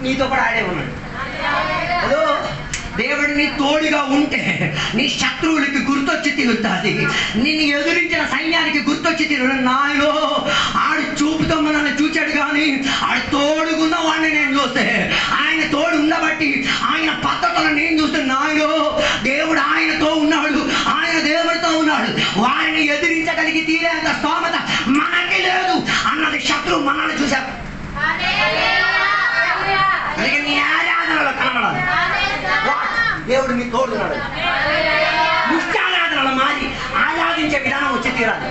నీతో కూడా ఆడే ఉన్నాడు. హలో, దేవుడు నీ తోడుగా ఉంటే నీ శత్రువులకి గుర్తొచ్చి తిరుగుతుంది, నిన్ను ఎదురించిన సైన్యానికి గుర్తొచ్చి తిరుగు. నాయనో ఆడు చూపుతో మనల్ని చూచాడు కానీ ఆడు తోడుగున్న వాడిని నేను చూస్తే, ఆయన తోడు ఉండబట్టి ఆయన పద్ధతులను నేను చూస్తే, నాయనో దేవుడు ఆయనతో ఉన్నాడు, ఆయన దేవుడితో ఉన్నాడు, వారిని ఎదిరించగలిగి తీరేంత స్తోమత మనకి లేదు అన్నది శత్రువు మనల్ని చూశారు. అందుకే నీ ఆరాధనలో కనబడాలి దేవుడు నీ తోడున్నాడు. ముష్టి ఆరాధనలో మారి ఆరాధించే విధానం వచ్చి తీరాలి.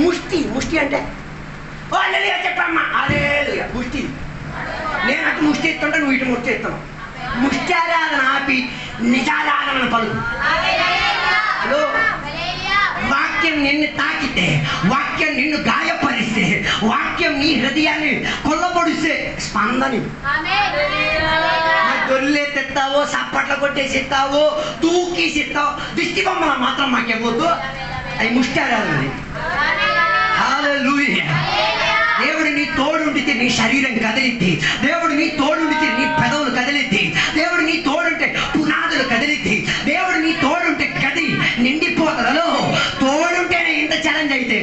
ముష్టి అంటే చెప్పమ్మా అదే ముష్టి. నేను అటు ముష్టి ఇస్తుంటే నువ్వు ఇటు ముష్టి ఇస్తున్నావు. ముష్టి ఆరాధన ఆపి నిజారాధన పలుకు. హలో, వాక్యం నిన్ను తాకితే, వాక్యం నిన్ను గాయపరిస్తే, వాక్యం నీ హృదయాన్ని కొల్లబొడిస్తే స్పందని దొర్లేస్తావో, సప్పట్లు కొట్టేసి ఇస్తావో, దూకేసి ఇస్తావో, దిష్టి బొమ్మలు మాత్రం మాకు ఇవ్వద్దు. అవి ముష్టి ఆరాధనది. హల్లెలూయా. దేవుడు నీ తోడుండితే నీ శరీరం కదిలిద్ది. దేవుడు నీ తోడుండితే నీ పెదవులు కదిలిద్ది. దేవుడు నీ తోడుంటే పునాదులు కదిలిద్ది. దేవుడు నీ తోడుంటే గది నిండిపోతలలో. తోడుంటేనే ఇంత ఛాలెంజ్ అయితే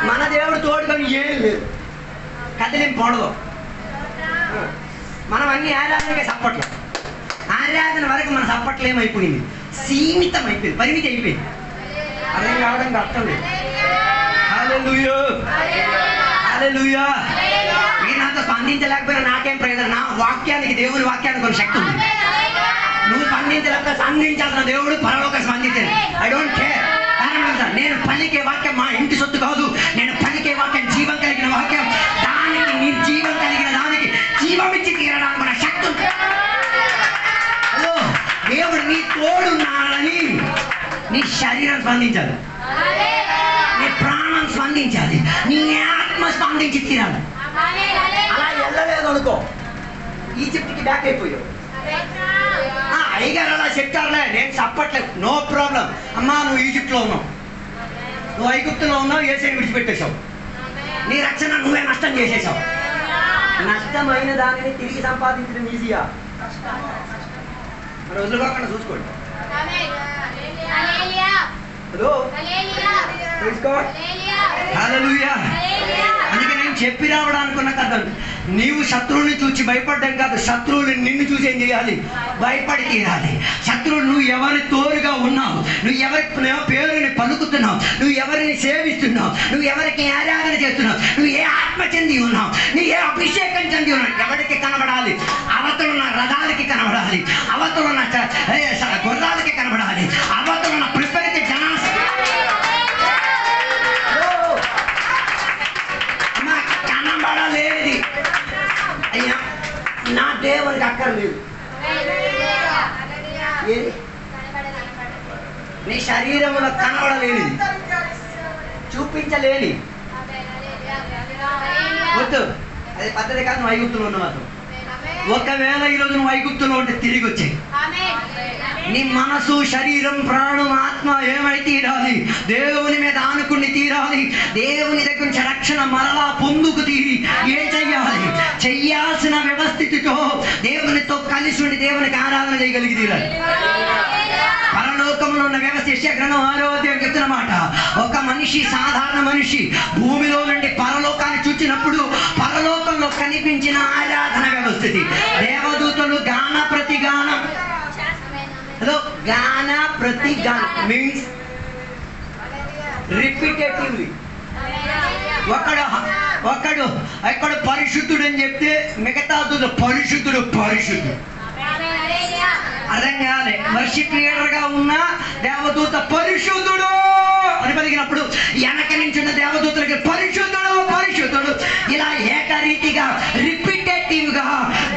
మన దేవుడు తోడుకొని ఏం లేదు, కదిలింపడదు. మనం అన్ని ఆరాధనగా సప్పట్లు, ఆరాధన వరకు మన సప్పట్లు ఏమైపోయింది, సీమితం అయిపోయింది, పరిమితి అయిపోయింది. అర్థం కావడానికి అర్థం లేదు. హల్లెలూయా, హల్లెలూయా. మీరు నాతో స్పందించలేకపోయినా నాకేం ప్రయోజనం? నా వాక్యానికి, దేవుని వాక్యానికి కొన్ని శక్తి ఉంది. నువ్వు స్పందించలేకపోతే స్పందించాల్సిన దేవుడు పరలోక స్పందించాడు. I don't care. నేను పలికే వాక్యం మా ఇంటి సొత్తు కాదు. నేను పలికే వాక్యం జీవం కలిగిన వాక్యం. దానికి నీ జీవం కలిగిన దానికి జీవం ఇచ్చి తీరడానికి మన శక్తి ఉంది. హలో, దేవుడు నీ తోడున్నాడని నీ శరీరం స్పందించాలి, నీ ప్రాణం స్పందించాలి, నీ ఆత్మ స్పందించి తీరాలి. అలా వెళ్ళలేదు అనుకో, ఈజిప్ట్కి బ్యాక్ అయిపోయావు. అయ్యగారు అలా చెప్తారులే, నేను చెప్పట్లేదు, నో ప్రాబ్లం. అమ్మా, నువ్వు ఈజిప్ట్లో ఉన్నావు, నువ్వు ఐగుప్తులో ఉన్నావు, ఏసైని విడిచిపెట్టేశావు, నీ రక్షణ నువ్వే నష్టం చేసేసావు. నష్టమైన దానిని తిరిగి సంపాదించడం ఈజీయా? మరి వదులుకోకుండా చూసుకోండి. హల్లెలూయా. అందుకే నేను చెప్పి రావడానుకున్న కథ, నీవు శత్రువుని చూసి భయపడ్డం కాదు, శత్రువులు నిన్ను చూసి ఏం చేయాలి? భయపడి తీరాలి. శత్రువులు నువ్వు ఎవరి తోడుగా ఉన్నావు, నువ్వు ఎవరి పేరుని పలుకుతున్నావు, నువ్వు ఎవరిని సేవిస్తున్నావు, నువ్వు ఎవరికి ఆరాధన చేస్తున్నావు, నువ్వు ఏ ఆత్మ చెంది ఉన్నావు, నువ్వు ఏ అభిషేకం చెంది ఉన్నావు, ఎవరికి కనబడాలి? అవతలున్న రథాలకి కనబడాలి, అవతలున్న గుర్రాలకి కనబడాలి, అవతలున్న ప్రిపరిత జనా కనబడలేదు. అయ్యా, నా దేవునికి అక్కర్లేదు. నీ శరీరంలో కనబడలేని, చూపించలేని వద్దు, అది పద్ధతి కాదు. నువ్వు ఐగుప్తులో ఉన్న మాత్రం, ఒకవేళ ఈరోజు నువ్వు ఐగుప్తులో ఉంటే తిరిగి వచ్చాయి. నీ మనసు, శరీరం, ప్రాణం, ఆత్మ ఏమై తీరాలి? దేవుని మీద ఆనుకుని తీరాలి. దేవుని దగ్గర నుంచి రక్షణ మరలా పొందుకు తీరి ఏం చెయ్యాలి? చెయ్యాల్సిన వ్యవస్థితితో దేవునితో కలిసి ఉండి దేవునికి ఆరాధన చేయగలిగి తీరాలి. పరలోకంలో ఉన్న వ్యవస్థ యెషయా-గ్రంథం 6వ అధ్యాయం చెప్తున్న మాట, ఒక మనిషి, సాధారణ మనిషి భూమిలో నుండి పరలోకాన్ని చూచినప్పుడు పరలోకంలో కనిపించిన ఆరాధన వ్యవస్థితి, దేవదూతలు గాన ప్రతిగానం. గాన ప్రతిగానం మీన్స్ రిపీటేటివ్లీ. ఒకడు పరిశుద్ధుడు అని చెప్తే మిగతా పరిశుద్ధుడు పరిశుద్ధుడు. అర్థం కాలే. వర్షిప్ లీడర్ గా ఉన్న దేవదూత పరిశుద్ధుడు అని పలికినప్పుడు వెనక నుంచి ఉన్న దేవదూతలకి పరిశుద్ధుడు పరిశుద్ధుడు, ఇలా ఏకరీతిగా రిపీటేటివ్ గా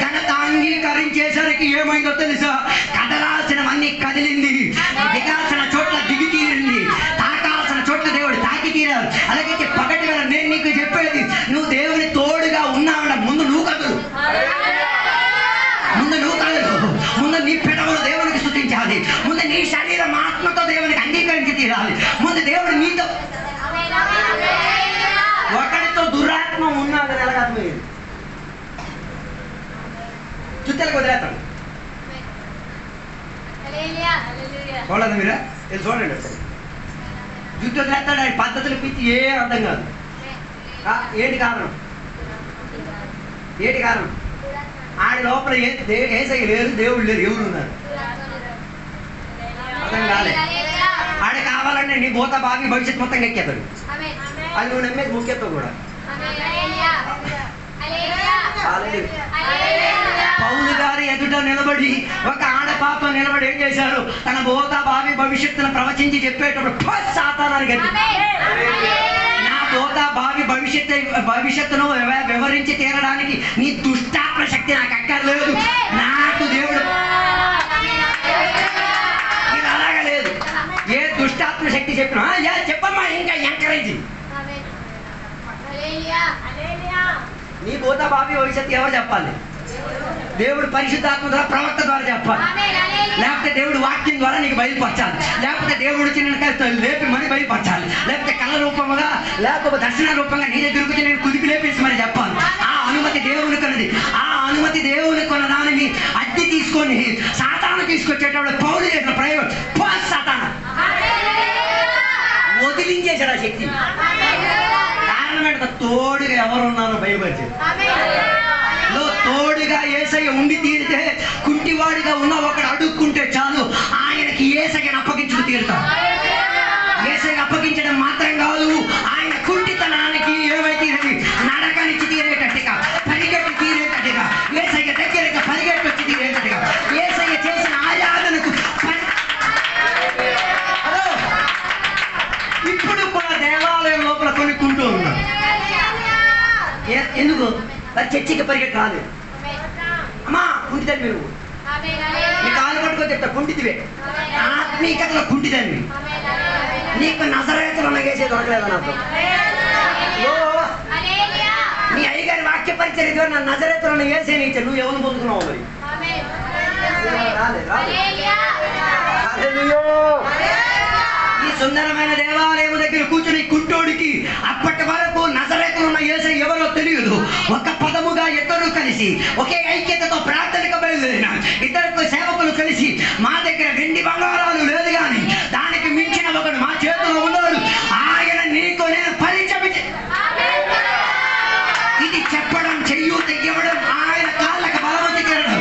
ఘనత అంగీకరించేసరికి ఏమైందో తెలుసా? కదలాల్సినవన్నీ కదిలింది, దిగాల్సిన చోట్ల దిగి తీరింది, తాకాల్సిన చోట్ల దేవుడు తాకి తీరారు. అలాగైతే పగటి వేళ నేను నీకు చెప్పేది, నువ్వు దేవుని తోడుగా ఉన్నావంట, ముందు నువ్వు కదులు, ముందు నువ్వు కదులు, ముందు నీ పెదవులు దేవునికి స్తుతించాలి, ముందు నీ శరీరం ఆత్మతో దేవునికి అంగీకరించి తీరాలి, ముందు దేవుడు నీతో. ఒకడితో దురాత్మ ఉన్నాడని ఎలాగ అర్థమయ్యేది? చుట్టలకు వదిలేస్తాడు. చూడదు మీరా? ఇది చూడండి ఒకసారి. జుట్టు వదిలేస్తాడు, ఆయన పద్ధతులు పిచ్చి ఏ అర్థం కాదు. ఏంటి కారణం? ఏంటి కారణం? ఆడి లోపల ఏసై లేరు, దేవుడు లేరు, ఎవరు ఉన్నారు? అర్థం కాలే. ఆడ కావాలంటే నీ భూత భావి భవిష్యత్తు మొత్తం ఎక్కేతాడు. అది నువ్వు నమ్మేది ముఖ్యత్వం కూడా. పౌలు గారి ఎదుట నిలబడి ఒక ఆడపాప నిలబడి ఏం చేశారు? తన భూత భావి భవిష్యత్తును ప్రవచించి చెప్పేటప్పుడు సాతానానికి గది, నా భూత భావి భవిష్యత్తును వివరించి తీరడానికి నీ దుష్టాత్మ శక్తి నాకు అక్కర్లేదు, నాకు దేవుడు. ఇది అలాగా లేదు. ఏ దుష్టాత్మ శక్తి చెప్పినా చెప్పమ్మా, ఇంకా ఎంకరేజ్. నీ భూత భావి భవిష్యత్తు ఎవరు చెప్పాలి? దేవుడు పరిశుద్ధాత్మ ద్వారా ప్రవక్త ద్వారా చెప్పాలి, లేకపోతే దేవుడు వాక్యం ద్వారా నీకు బయలుపరచాలి, లేకపోతే దేవుడు చిన్న లేపి మరి బయలుపరచాలి, లేకపోతే కళ రూపంగా లేకపోతే దర్శన రూపంగా నీ దగ్గరకు నేను కుదిపి లేపేసి మరి చెప్పాలి. ఆ అనుమతి దేవుని కొన్నది. ఆ అనుమతి దేవుని కొన్న దానిని అద్దె తీసుకొని సాతాను తీసుకొచ్చేటప్పుడు పౌలు చేసిన ప్రయోగం సాతాను వదిలించేశాడు ఆ శక్తి. కారణం ఏంటో తోడుగా ఎవరున్నారో బయలుపరిచారు. తోడుగా యేసయ్య ఉండి తీరితే కుంటివాడిగా ఉన్న ఒకడు అడుక్కుంటే చాలు ఆయనకి యేసయ్యను అప్పగించుకు తీరుతాం. యేసయ్య అప్పగించడం మాత్రం కాదు, ఆయన కుంటితనానికి ఏమైతే నడకనిచ్చి తీరేటట్టుగా, పరిగెట్టి తీరేటట్టుగా, యేసయ్య దగ్గరగా పరిగెట్టి వచ్చి తీరేటట్టుగా, యేసయ్య చేసిన ఆరాధనకు ఇప్పుడు కూడా దేవాలయం లోపల కొనుక్కుంటూ ఉన్నాడు. ఎందుకు చర్చికి పరిగెట్టి రాలేదు. అమ్మా కుంటిదని మీరు నీ కాలు పట్టుకొని చెప్తా కుంటిదివే, ఆత్మీయతలో కుంటిదాన్ని. నీకు నజరేతులు ఉన్న వేసే దొరకలేదు నాకు. నీ అయ్యగారి వాక్య పరిచయం నా నజరేతులు ఉన్న వేసే నీచే నువ్వు ఎవరు పొందుకున్నావు మరి. ఈ సుందరమైన దేవాలయం దగ్గర కూర్చుని కుంటోడికి అప్పటి వరకు నజరేతులు ఉన్న యేసు ఎవరో తెలియదు. ఒక పదముగా ఇద్దరు కలిసి ఒకే ఐక్యతతో ప్రార్థనకు బయలుదేరిన ఇద్దరు సేవకులు కలిసి మా దగ్గర వెండి బంగారాలు లేదు కానీ దానికి మించిన ఒకడు మా చేతిలో ఉన్నాడు, ఆయన నీకు నేను పరిచయం. ఇది చెప్పడం చెయ్యు తెగ్గడం ఆయన కాళ్ళకు బలవంతి చేయడం,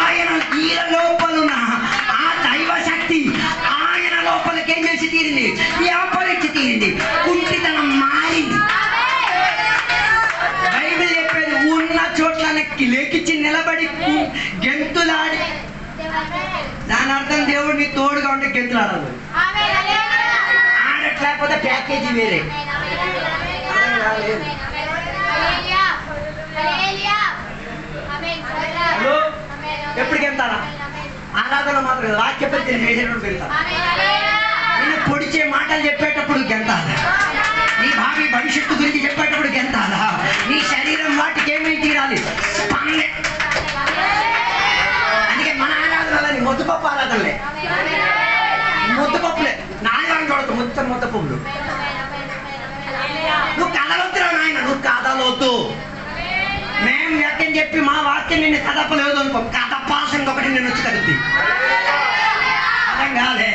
ఆయన ఈల లోపలున్న ఆ దైవ శక్తి ఆయన లోపలికి ఏం చేసి తీరింది, వ్యాపరించి తీరింది, కుంటితనం మారింది. బైబిల్ చెప్పేది ఉన్న చోట్ల లేకిచ్చి నిలబడి గెంతులాడి, దాని అర్థం దేవుడు నీ తోడుగా ఉంటే గెంతులాడాలి. ఆడట్లేకపోతే ప్యాకేజీ వేరే. ఎప్పుడు గెంతాలా? ఆరాధన మాత్రం వాక్య పరిచయం చేసేటప్పుడు గెంతాలి. నేను పొడిచే మాటలు చెప్పేటప్పుడు గెంతాలా, నీ భావి భవిష్యత్తు గురించి చెప్పేటప్పుడు గెంతాలా, నీ శరీరం వాటికి ఏమై తీరాలి. అందుకే మన ఆరాధనలని మొద్దుపప్పు ఆరాధనలే, మొద్దుపప్పులే నాయన చూడదు మొత్తం పువ్వులు. నువ్వు కథలొద్దురా నాయన, నువ్వు కథలొద్దు. మేము ఎక్కని చెప్పి మా వాక్యం నిన్ను కదపలేదు అనుకో, కథపాసం ఒకటి నేను వచ్చి కదుద్ది. అర్థం కాలే?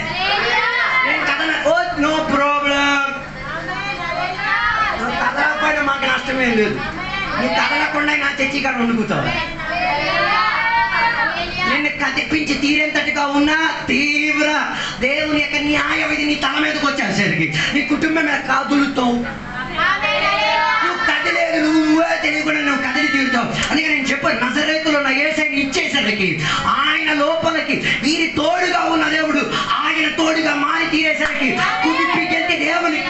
నేను కథ నో ప్రాబ్లం. నువ్వు కదలకపోయినా మాకు నష్టమేం లేదు. నువ్వు కదలకుండా నా చర్చి కాడ వండుకుతావు. నిన్ను కదిపించి తీరేంతటిగా ఉన్నా తీవ్ర దేవుని యొక్క న్యాయ విధి నీ తల మీదకి వచ్చేసరికి నీ కుటుంబం మీద కాదులుతావు. నువ్వు కదిలేదు, నువ్వే తెలియకుండా నువ్వు కదిలి తీరుతావు. అందుకే నేను చెప్పాను, నజరేతులో ఉన్న యేసయ్యని ఇచ్చేసరికి ఆయన లోపలికి వీరి తోడుగా ఉన్న దేవుడు ఆయన తోడుగా మారి తీరేసరికి కుదిపికెళ్తే దేవుని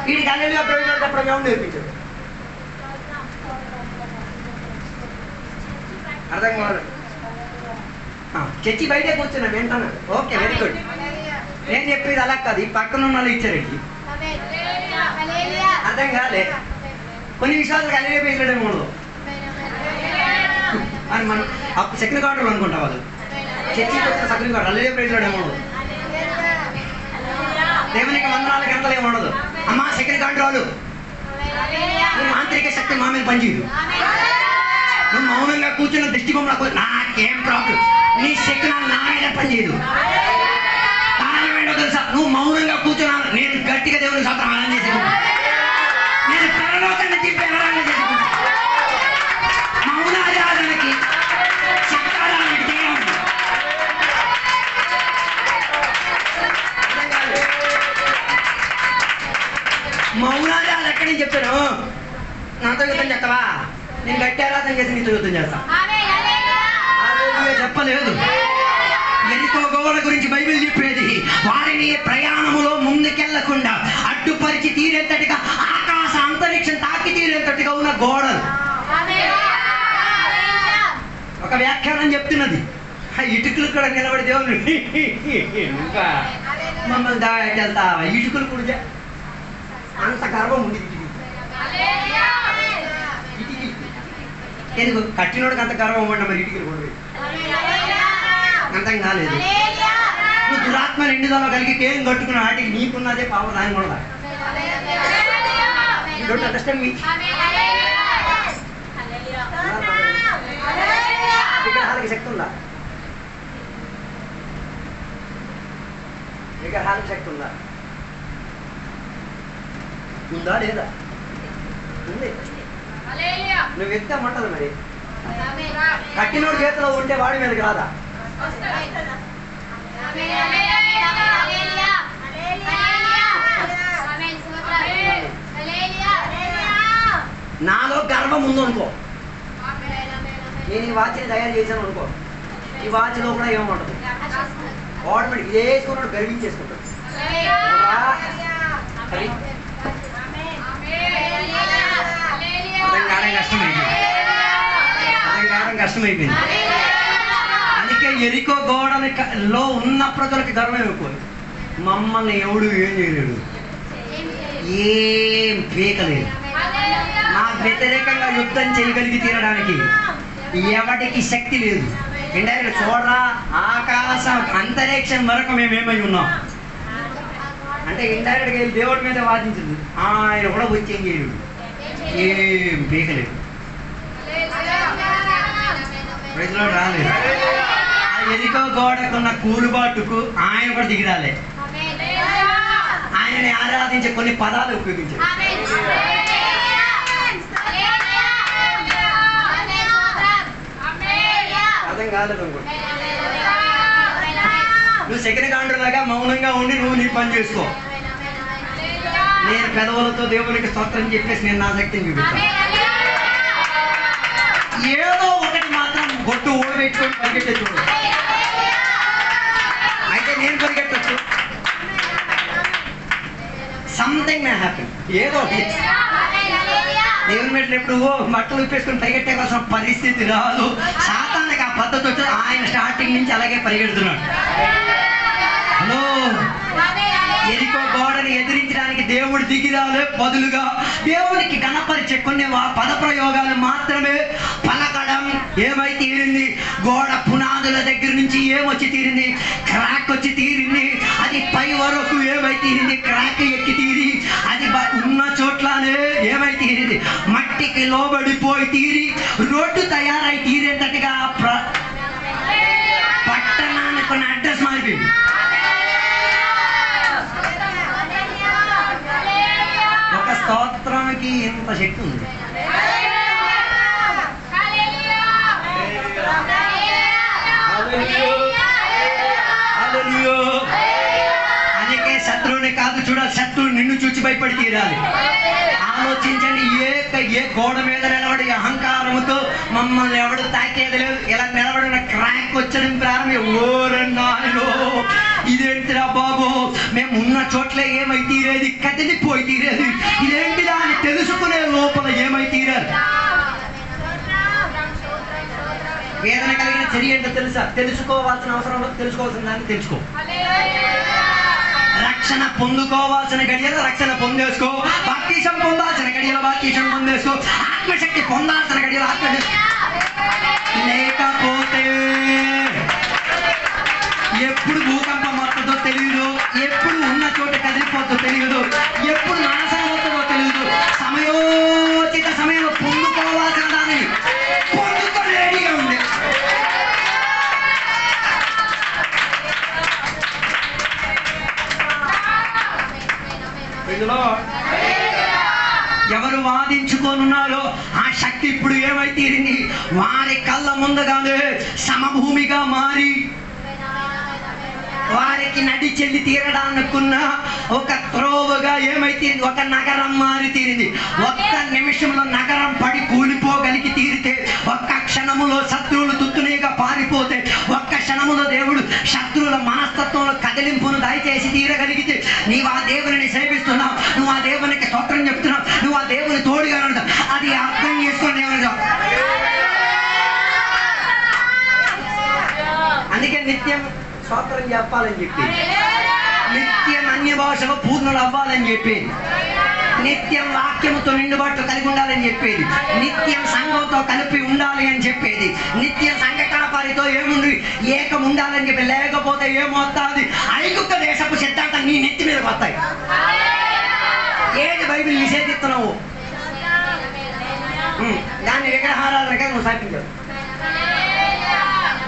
వీడికి అల్లెలుగా ప్రవేశం నేర్పించాడు. అర్థం కావాలి? చర్చి బయటే కూర్చున్నా వింటాను. Okay, very good. నేను చెప్పేది అలా కాదు, ఈ పక్కన ఉన్న వాళ్ళు ఇచ్చారండి. అర్థం కాలే? కొన్ని విషయాలు అల్లెలుగా పేసలేడేమో ఉండదు అని మనం అప్పుడు సెకండ్ క్వార్టర్లో అనుకుంటా వాళ్ళు చర్చికి వచ్చిన సెకండ్ క్వార్టర్ అల్లెలుగా పేసలేడేమో ఉండదు. దేవునికి వందనాలు గంటలు ఏమి ఉండదు. అమ్మా సెకండ్ క్వార్టర్ నువ్వు మాంత్రిక శక్తి మా మీద పనిచేయదు. నువ్వు మౌనంగా కూర్చున్న దృష్టికోణంలో నాకేం ప్రాబ్లం, నీ శక్తి నా మీద పనిచేయదు. కారణం ఏంటో తెలుసా? నువ్వు మౌనంగా కూర్చున్నాను, నేను గట్టిగా దేవుని శాస్త్రం ఆరాధన చేసుకుంటా, నేను పరలోకాన్ని తిప్పి ఆరాధన చేసుకుంటా. మౌనారాధనకి శక్తారాధనకి తేడా ఉంది. మౌనారాధన ఎక్కడి నుంచి చెప్తాను, నాతో యుద్ధం చేస్తావా? నేను గట్టి ఆరాధన చేసి నీతో యుద్ధం చేస్తా చెప్పలేదు. ఎంతో గోడ గురించి బైబిల్ చెప్పేది, వారిని ప్రయాణములో ముందుకెళ్లకుండా అడ్డుపరిచి తీరేంతటిగా ఆకాశ అంతరిక్షం తాకి తీరేంతటిగా ఉన్న గోడలు. ఒక వ్యాఖ్యానం చెప్తున్నది, ఇటుకలు కూడా నిలబడి దేవుని ఇంకా మమ్మల్ని దాకెళ్తావా? ఇటుకలు కూడా అంత గర్వం ఉంది. ఎందుకు కట్టినోడికి అంత గర్వం అవ్వండి, మరి ఇటుకలు కూడా అంతం కాలేదు. నువ్వు దురాత్మ నిండుదల కలిగి ఏం కట్టుకున్న వాటికి నీకున్నదే పాపం దాని కూడా డోంట్ అండర్స్టాండ్ మీ. విగ్రహాలకి శక్తి ఉందా? విగ్రహాలకి శక్తి ఉందా? ఉందా లేదా? ఉంది. నువ్వు ఎత్తామంటది మరి. కట్టినోడు చేతిలో ఉంటే వాడి మీదకి రాదా? నాలో గర్వం ఉందో అనుకో, నేను ఈ వాచ్ని తయారు చేశాను అనుకో, ఈ వాచ్లో కూడా ఏమంటదు ఆటోమేటిక్ ఇదే వేసుకున్నాడు గర్వించేసుకుంటాడు. కష్టమైపోయింది. అందుకే ఎరికో గోడలో ఉన్న ప్రజలకు గర్వం అయిపోయింది. మమ్మల్ని ఎవడు ఏం చేయలేడు, ఏం పీకలేదు. నాకు వ్యతిరేకంగా యుద్ధం చేయగలిగి తీరడానికి ఎవరికి శక్తి లేదు. ఇండైరెక్ట్ చూడరా, ఆకాశం అంతరిక్షం వరకు మేమేమై ఉన్నాం అంటే ఇండైరెక్ట్గా వెళ్ళి దేవుడి మీద వాదించదు. ఆయన కూడా వచ్చి ఏం చేయలేడు, ఏం పీకలేదు. ప్రజలు రాలేదు. ఆ ఎరికో గోడకున్న కూలుబాటుకు ఆయన కూడా దిగిరాలే. ఆయనని ఆరాధించే కొన్ని పదాలు ఉపయోగించారు. అర్థం కాలేదు అనుకోండి. నువ్వు సెకండ్ కాండ్రులాగా మౌనంగా ఉండి నువ్వు నీ పని చేసుకో. నేను పెదవులతో దేవునికి స్తోత్రం చెప్పేసి నేను నా శక్తిని చూపిస్తాను. ఏదో ఒకటి మాత్రం గొట్టు ఓడిపెట్టుకొని పరిగెట్టే చూడు. అయితే నేను పరిగెట్టచ్చు, సంథింగ్ మే హ్యాపీ. ఏదో దేవుని మెట్లు ఎప్పుడు బట్టలు ఉప్పేసుకొని పరిగెట్టే కోసం పరిస్థితి రాదు. సాతానికి ఆ పద్ధతి వచ్చి ఆయన స్టార్టింగ్ నుంచి అలాగే పరిగెడుతున్నాడు. హలో, ఎరికో గోడని ఎదిరించడానికి దేవుడు దిగిరాలే, బదులుగా దేవునికి గణపరిచే కొన్ని పద ప్రయోగాలు మాత్రమే పలకడం. ఏమై తీరింది? గోడ పునాదుల దగ్గర నుంచి ఏమొచ్చి తీరింది? క్రాక్ వచ్చి తీరింది. అది పై వరకు ఏమై తీరింది? క్రాక్ ఎక్కి తీరి అది ఉన్న చోట్లనే ఏమై తీరింది? మట్టికి లోబడిపోయి తీరి రోడ్డు తయారై తీరేటట్టుగా పట్టణానికి ఉన్న అడ్రస్ మారిపోయింది. ఒక స్తోత్రానికి ఎంత శక్తి ఉంది. అందుకే శత్రువుని కాదు చూడాలి, శత్రువు నిన్ను చూచి భయపడి తీరాలి. ఆలోచించండి, ఏ గోడ మీద నిలబడి అహంకారముతో మమ్మల్ని ఎవడు తాకేది లేదు, ఇలా నిలబడిన క్రాక్ వచ్చడం ప్రారంభం. ఓరన్నాయో ఇదేంటిరా బాబు, మేము ఉన్న చోట్ల ఏమై తీరేది? కదిలిపోయి తీరేది. ఇదేంటిదా అని తెలుసుకునే లోపల ఏమై తీరారు? వేదన కలిగిన చర్య ఏంటో తెలుసా? తెలుసుకోవాల్సిన అవసరం లేదు, తెలుసుకోవాల్సిన దాన్ని తెలుసుకో. రక్షణ పొందుకోవాల్సిన గడియలో రక్షణ పొందేసుకో. బాప్తిసం పొందాల్సిన గడియలో బాప్తిసం పొందేసుకో. ఆత్మశక్తి పొందాల్సిన గడియలో ఆత్మశక్తి. లేకపోతే ఎప్పుడు భూకంపం వస్తుందో తెలియదు, ఎప్పుడు ఉన్న చోట కదిలిపోతుందో తెలియదు, ఎప్పుడు నాశనం అవుతుందో తెలియదు. సమయోచిత సమయంలో పొందుకోవాల్సిన దాన్ని పొందుకొని రెడీగా ఉంది. ఎవరు వాదించుకోనున్నారో ఆ శక్తి ఇప్పుడు ఏమై తీరింది? వారి కళ్ళ ముందుగానే సమభూమిగా మారి వారికి నడి చెల్లి తీరడానుకున్న ఒక త్రోవగా ఏమై తీరింది? ఒక నగరం మారి తీరింది. ఒక్క నిమిషంలో నగరం పడి కూలిపోగలిగి తీరితే, ఒక్క క్షణములో శత్రువులు తుత్తునిగా పారిపోతే, ఒక్క క్షణములో దేవుడు శత్రువుల మనస్తత్వంలో కదిలింపును దయచేసి తీరగలిగితే, నీవు ఆ దేవుని సేవిస్తున్నావు, నువ్వు ఆ దేవునికి స్తోత్రం చెప్తున్నావు, నువ్వు ఆ దేవుని తోడుగా ఉంటావు. అది అర్థం చేసుకొని దేవుని. అందుకే నిత్యం స్తోత్రం చెప్పాలని చెప్పి, నిత్యం అన్య భాషలో పూర్ణులు అవ్వాలని చెప్పి, నిత్యం వాక్యముతో నిండుబాటు కలిగి ఉండాలని చెప్పేది, నిత్యం సంఘంతో కలిపి ఉండాలి అని చెప్పేది, నిత్యం సంఘ కాపారితో ఏముంది ఏకం ఉండాలని చెప్పి. లేకపోతే ఏమవుతుంది? ఐగుప్త దేశపు సిద్ధాంతం నీ నెత్తి మీదకి వస్తాయి. ఏది బైబిల్ నిషేధిస్తున్నావు దాన్ని విగ్రహారాధనగా నువ్వు సాధించావు.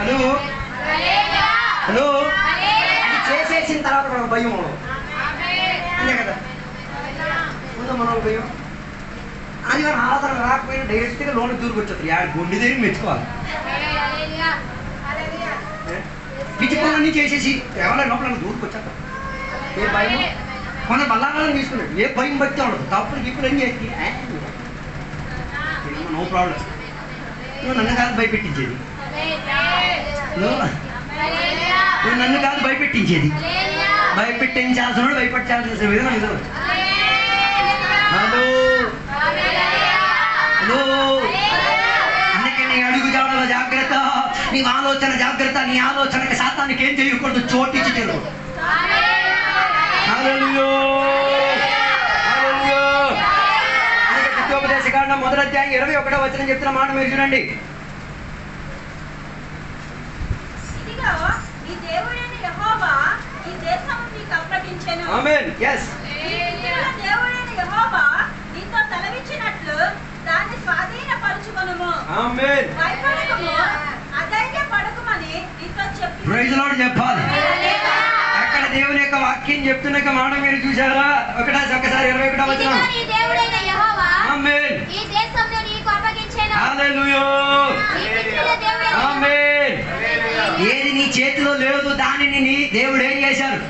హలో హలో అది చేసేసిన తర్వాత మనకు భయం అంతే కదా. ముందు మనం భయం అది మన ఆధారం రాకపోయినా డైరెక్ట్గా లోన్ దూరుకొచ్చేది. గుండె దగ్గర మెచ్చుకోవాలి. పిచ్చి పనులన్నీ చేసేసి ఎవరైనా లోపల దూరుకొచ్చాక ఏ భయం. మన బల్లాలను తీసుకున్నాడు, ఏ భయం బట్టి ఉండదు. తప్పుడు ఇప్పుడు ఏం చేసి నో ప్రాబ్లం. నువ్వు నన్ను కాదు భయపెట్టించేది, నువ్వు నన్ను కాదు భయపెట్టించేది. భయపెట్టించాల్సిన భయపెట్టాల్సిన విధానం ఇదో. హలో హలో అందుకే నీ అడుగుజాడల జాగ్రత్త, నీ ఆలోచన జాగ్రత్త. నీ ఆలోచనకి శాతానికి ఏం చేయకూడదు, చోటించి తిరుగు. ద్వితీయోపదేశకాండం 1వ అధ్యాయం 21వ వచనం చెప్తున్న మాట మీరు చూడండి. ఆమేన్. yes దేవుడైన యెహోవా నీతో తలవిచ్చినట్లు దాన్ని స్వాధీనపరచుకొనుము. ఆమేన్. భయపడకుము, అధైర్యపడకుమని నీతో చెప్పి ప్రైజ్ లార్డ్ చెప్పాలి. అక్కడ దేవుని యొక్క వాక్యం చెప్తున్న మాట మీరు చూసారా? ఒకసారి 21వ వచనం. ఆమేన్. ఈ దేశంలో నీకు అప్పగించెను. హల్లెలూయా. ఆమేన్. ఏది నీ చేతిలో లేదు దానిని నీ దేవుడు ఏం చేశారు?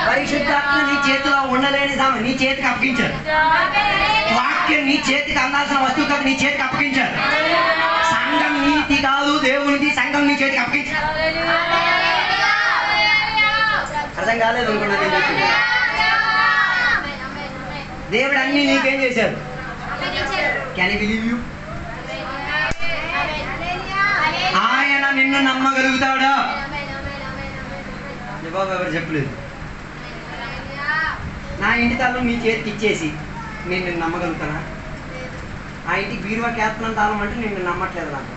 పరిశుద్ధాత్మ నీ చేతిలో ఉండలేని నీ చేతికి అప్పగించారు. వాక్యం నీ చేతికి అందాల్సిన వస్తువు కాదు, నీ చేతికి అప్పగించారు. సంఘం నీతి కాదు, దేవునిది. సంఘం నీ చేతికి అప్పగించారు. అర్థం కాలేదు అనుకున్నా నేను చెప్పింది. దేవుడు అన్ని నీకేం చేశారు? Can I believe you? ఆయన నిన్ను నమ్మగలుగుతాడా? జవాబు ఎవరు చెప్పలేదు. నా ఇంటి తాళం నీ చేతికి ఇచ్చేసి నేను నిన్ను నమ్మగలుగుతానా? ఆ ఇంటికి బీరువా కేతనం తాళం అంటే నేను నమ్మట్లేదు. నాకు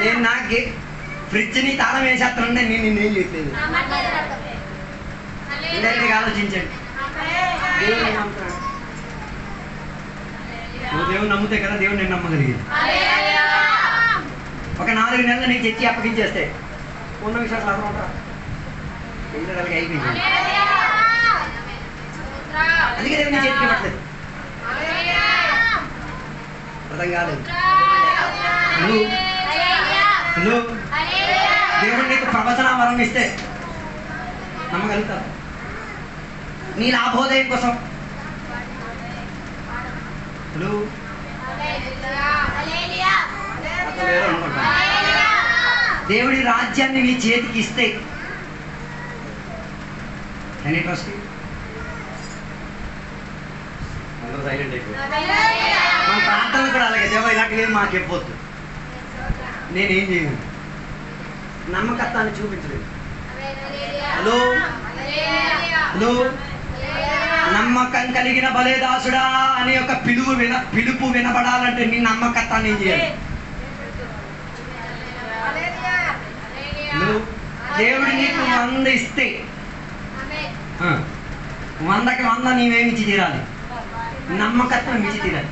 నేను నా ఫ్రిడ్జ్ని తాళం వేసేస్తానంటే నేను నిన్నేం చేయట్లేదు. ఇండైరెక్ట్గా ఆలోచించండి. దేవుని నమ్ముతున్నాను. నువ్వు దేవుని నమ్మితే కదా దేవుడు నేను నమ్మగలిగింది. ఒక 4 నెలలు నీకు తెచ్చి అప్పగించేస్తే ఉన్న విషయాలు అర్థం ఉంటారా? అయిపోయింది. అందుకే దేవుడు నీ చేతికి ఇవ్వట్లేదు. అర్థం కాలేదు. హలో దేవుడు నీకు ప్రవచన వరం ఇస్తే నమ్మగలుగుతారు? నీ లాభోదయం కోసం. హలో దేవుడి రాజ్యాన్ని నీ చేతికి ఇస్తే ఎనీ ట్రస్ట్ సైలెంట్ అయిపోయి మన ప్రాంతంలో కూడా అలాగే దేవ ఇలాంటివి ఏం మాకు చెప్పొద్దు. నేనేం చేయను. నమ్మకత్వాన్ని చూపించలేదు. హలో హలో నమ్మకం కలిగిన బలేదాసుడా అనే ఒక పిలుపు వినబడాలంటే నీ నమ్మకత్వాన్ని ఏం చేయాలి? దేవుడు నీకు 100 ఇస్తే 100కి 100 నీవేమిచ్చి తీరాలి? నమ్మకత్వం ఇచ్చి తీరాలి.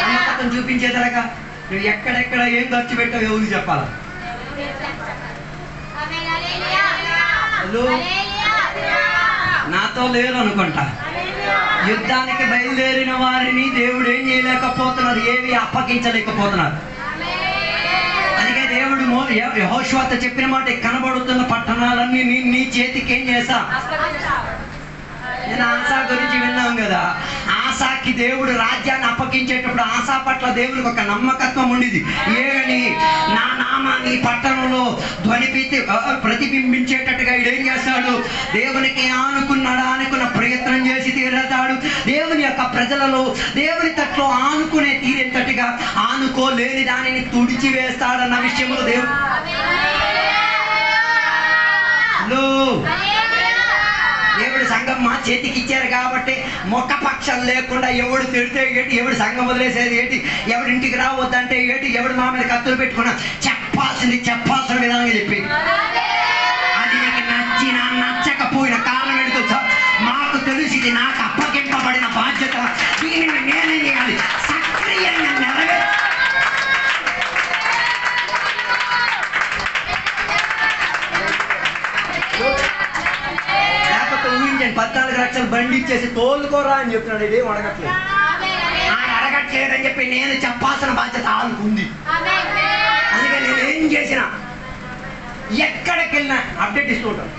నమ్మకత్వం చూపించేదలగా నువ్వు ఎక్కడెక్కడ ఏం ఖర్చు పెట్టావు ఎవరికి చెప్పాలా? హలో నాతో లేరు అనుకుంటా. యుద్ధానికి బయలుదేరిన వారిని దేవుడు ఏం చేయలేకపోతున్నారు, ఏవి అప్పగించలేకపోతున్నారు. అందుకే దేవుడు యెహోషువతో చెప్పిన మాట, కనబడుతున్న పట్టణాలన్నీ నీ చేతికి ఏం చేసా. నేను ఆశా గురించి విన్నాం కదా. ఆశాకి దేవుడు రాజ్యాన్ని అప్పగించేటప్పుడు ఆశా పట్ల దేవుడికి ఒక నమ్మకత్వం ఉండేది. ఏమని? నా నామాన్ని పట్టణంలో ప్రతిబింబించేటట్టుగా ఏం చేస్తాడు? దేవునికి అనుకున్న ప్రయత్నం చేసి తీరతాడు. దేవుని యొక్క ప్రజలలో దేవుని తట్లో ఆనుకునే తీరేటట్టుగా ఆనుకోలేని దానిని తుడిచివేస్తాడన్న విషయంలో దేవుడు హలో, దేవుడు సంఘం మా చేతికి ఇచ్చారు కాబట్టి మొక్క పక్షం లేకుండా ఎవడు తిడితే ఏంటి, ఎవడు సంఘం వదిలేసేది ఏంటి, ఎవడు ఇంటికి రావద్దంటే ఏంటి, ఎవడు మా మీద కత్తులు పెట్టుకున్నా చెప్పాల్సిన విధానంగా చెప్పి అది నీకు నచ్చినా నచ్చకపోయిన కారణం ఏంటి తెలుసా? మాకు తెలుసు ఇది నాకు అప్పగింపబడిన బాధ్యత, దీనిని నేనే చేయాలి, సక్రియంగా నెరవేర్చాలి. లేకపోతే ఊహించండి, 14 లక్షలు బండి ఇచ్చేసి తోలుకోరా అని చెప్తున్నాడు, ఇదేం అడగట్లేదు. ఆయన అడగట్లేదని చెప్పి నేను చెప్పాల్సిన బాధ్యత ఆనుకుంది. అందుకే నేను ఏం చేసినా ఎక్కడికి వెళ్ళినా అప్డేట్ ఇస్తూ ఉంటాను.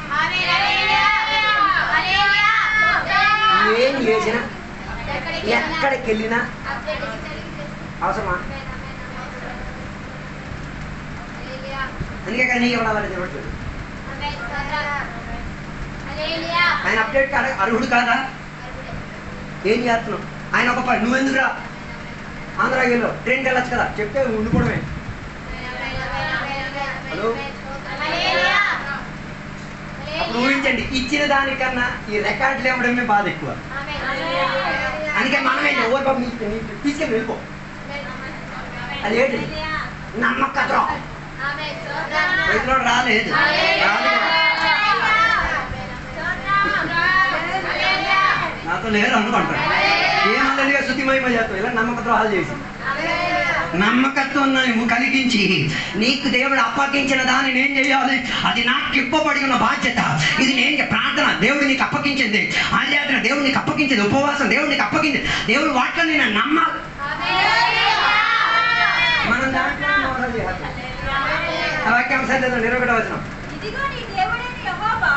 ఏం చేసినా ఎక్కడికి వెళ్ళినా అవసరమా? అందుకే కానీ ఇవ్వడం జరగట్లేదు. ఆయన అప్డేట్ అర్హుడు కాదా? ఏం చేస్తున్నావు? ఆయన ఒక పని, నువ్వెందుకురా ఆంధ్రాకి వెళ్ళో ట్రైన్కి వెళ్ళొచ్చు కదా, చెప్తే ఉండిపోవడమే. హలో, అప్పుడు ఊహించండి, ఇచ్చిన దానికన్నా ఈ రికార్డులు ఇవ్వడమే బాధ ఎక్కువ. అందుకే మనమే ఎవరు బాబు తీసుకెళ్ళి వెళ్ళిపో. అదేంటి నమ్మకద్రోహం, రాలేదు నాతో లేరు అనుకుంటారు. ఏమల్లడిగా శుతిమహిమ చేస్తావు ఇలా నమ్మక ద్రోహాలు చేసి. నమ్మకత్వం నువ్వు కలిగించి నీకు దేవుడు అప్పగించిన దాన్ని నేను చేయాలి, అది నాకు ఇవ్వబడి ఉన్న బాధ్యత, ఇది నేను ప్రార్థన దేవుడు నీకు అప్పగించింది, ఆధ్యాత్మిక దేవుడు నీకు అప్పగించింది, ఉపవాసం దేవుడు నీకు అప్పగించింది, దేవుడు వాటిలో నేను నమ్మాలి. మనం దాంట్లో వాక్యం సరిగ్గా 21వ వచనం, ఇదిగో నీ దేవుడైన యెహోవా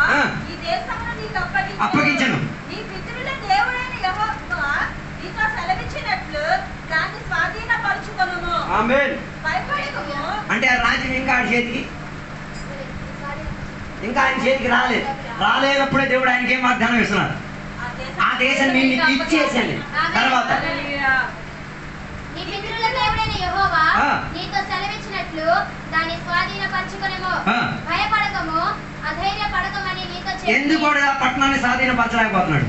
ఈ దేశమును నీకు అప్పగించను, నీ పితరుల దేవుడైన యెహోవా నీతో సెలవిచ్చినట్లు దాన్ని స్వాధీనపరచుకొనుము. ఆమేన్. భయపడకుము. అంటే ఆ రాజ్యం ఇంకా ఆయన చేతికి రాలేనప్పుడే దేవుడు ఆయనకి ఏం వాగ్దానం ఇస్తున్నాడు? ఆ దేశం నేను ఇచ్చేసాను. తర్వాత నీ పితరుల దేవుడైన యెహోవా నీతో సెలవిచ్చినట్లు దాన్ని స్వాధీనపరచుకొనుము. భయపడకము, అధైర్యపడకమని నీతో చెప్పి. ఎందుకు కూడా ఆ పట్టణాన్ని స్వాధీనపరచలేకపోతున్నాడు?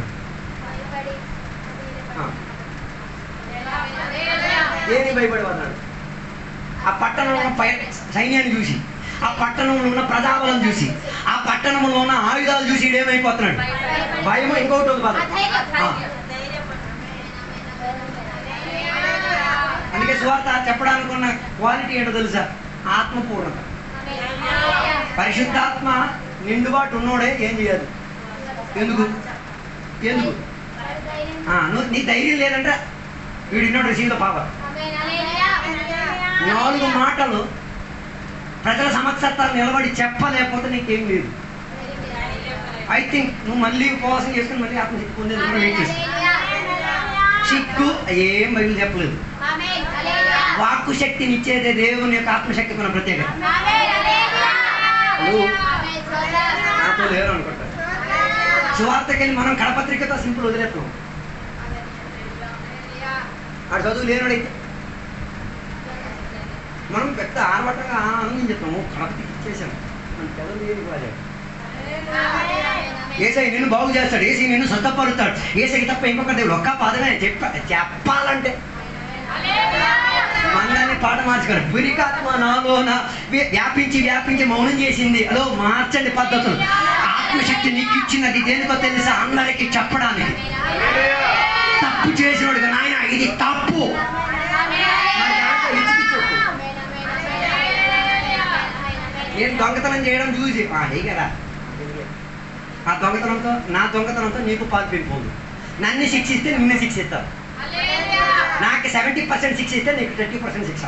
ఏమి భయపడిపోతున్నాడు? ఆ పట్టణంలో ఉన్న సైన్యాన్ని చూసి, ఆ పట్టణంలో ఉన్న ప్రజాబలం చూసి, ఆ పట్టణంలో ఉన్న ఆయుధాలు చూసి ఏమైపోతున్నాడు? భయం. ఇంకొకటి ఉంది బాధ. అందుకే సువార్త చెప్పడానికి ఉన్న క్వాలిటీ ఏంటో తెలుసా? ఆత్మపూర్ణత. పరిశుద్ధాత్మ నిండుబాటు ఉన్నోడే ఏం చేయాలి? ఎందుకు నీ ధైర్యం లేదంటే వీడు ఇన్నోడు రిసీవ్ ద పవర్. 4 మాటలు ప్రజల సమక్షత్తాలు నిలబడి చెప్పలేకపోతే నీకేం లేదు. ఐ థింక్ నువ్వు మళ్ళీ ఉపవాసం చేసుకుని మళ్ళీ ఆత్మశక్తి పొందేది కూడా వెయిట్ చేసి చిక్కు ఏం బైబిల్ చెప్పలేదు. వాక్కు శక్తిని ఇచ్చేదే దేవుని యొక్క ఆత్మశక్తి మన ప్రత్యేకత. నాతో లేరు అనుకుంటా. సువార్తకెళ్ళి మనం కడపత్రికతో సింపుల్ వదిలేస్తాం. ఆ చదువు లేనుడైతే మనం పెద్ద ఆర్భటంగా ఆనందించేస్తాము. కడపత్రిక ఇచ్చేసాము, మన చదువు లేని వాడే. ఏసై నిన్ను బాగు చేస్తాడు, ఏసై నిన్ను స్వస్థపరుస్తాడు, ఏసైకి తప్ప ఇంకొక దేవుడు ఒక్క పదమే చెప్పాలంటే మనల్ని పాట మార్చుకోరు. పురికాత్మ నాలోన వ్యాపించి మౌనం చేసింది. అలో మార్చండి పద్ధతులు. ఆత్మశక్తి నీకు ఇచ్చినది దేనికో తెలుసా? అందరికి చెప్పడానికి. తప్పు చేసినోడుగా నాయన ఇది తప్పు, నేను దొంగతనం చేయడం చూసి కదా ఆ దొంగతనంతో నా దొంగతనంతో నీకు పాల్పడిపోదు. నన్ను శిక్షిస్తే నిన్ను శిక్షిస్తారు. నాకు 70% శిక్ష ఇస్తే నీకు 30% శిక్ష.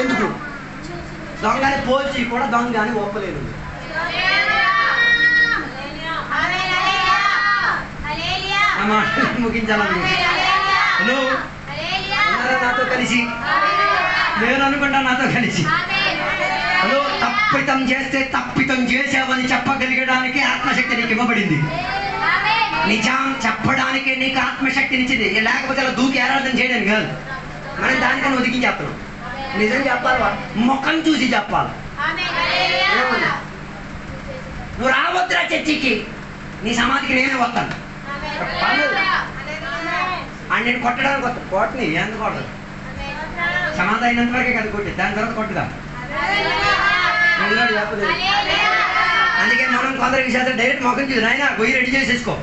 ఎందుకు? దొంగని పోల్చి కూడా దొంగ అని ఒప్పలేదు. ముగించాలని హలో నాతో కలిసి నేను అనుకుంటా, నాతో కలిసి హలో తప్పితం చేస్తే తప్పితం చేసావని చెప్పగలిగడానికి ఆత్మశక్తి నీకు ఇవ్వబడింది. నిజం చెప్పడానికి నీకు ఆత్మశక్తినిచ్చింది. లేకపోతే అలా దూకి ఆరాధన చేయడానికి కాదు. మనం దానికన్నా ఒదిగి చెప్పను. నిజం చెప్పాలి, ముఖం చూసి చెప్పాలి. నువ్వు రావద్దురా చర్చికి, నీ సమాధికి నేనే వస్తాను. అని నేను కొట్టడానికి వస్తాను. కొట్టని ఎందుకు కొట్టదు? సమాధి అయినంత వరకే కదా కొట్టి, దాని తర్వాత కొట్టుదా. చెప్పలేదు. అందుకే మనం కొందరికి చేత డైరెక్ట్ మొఖం చూసి నాయన గొయ్యి రెడీ చేసేసుకో,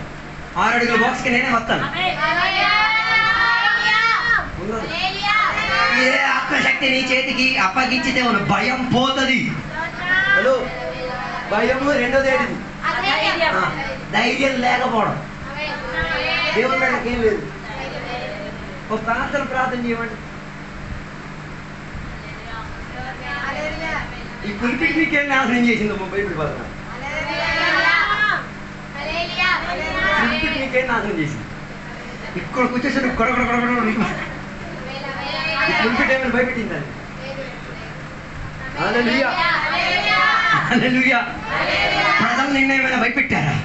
6 అడుగుల బాక్స్కి నేనే వస్తాను. ఏ ఆత్మశక్తి నీ చేతికి అప్పగించితే ఉన్న భయం పోతుంది. హలో, భయము రెండోది ఏంటిది? ధైర్యం లేకపోవడం. దేవుని మీదకి ఏం లేదు. ఒక ప్రార్థన చేయమండి. ఈ పులిపికి నీకేం నాశనం చేసిందో బైబిల్ పదం. పులిపికి నీకేం నాశనం చేసింది? ఇక్కడ కూర్చోసి కొడగొడ పులిపిట్ ఏమైనా భయపెట్టిందని. హల్లెలూయా, హల్లెలూయా. ప్రజలు నిన్న ఏమైనా భయపెట్టారా?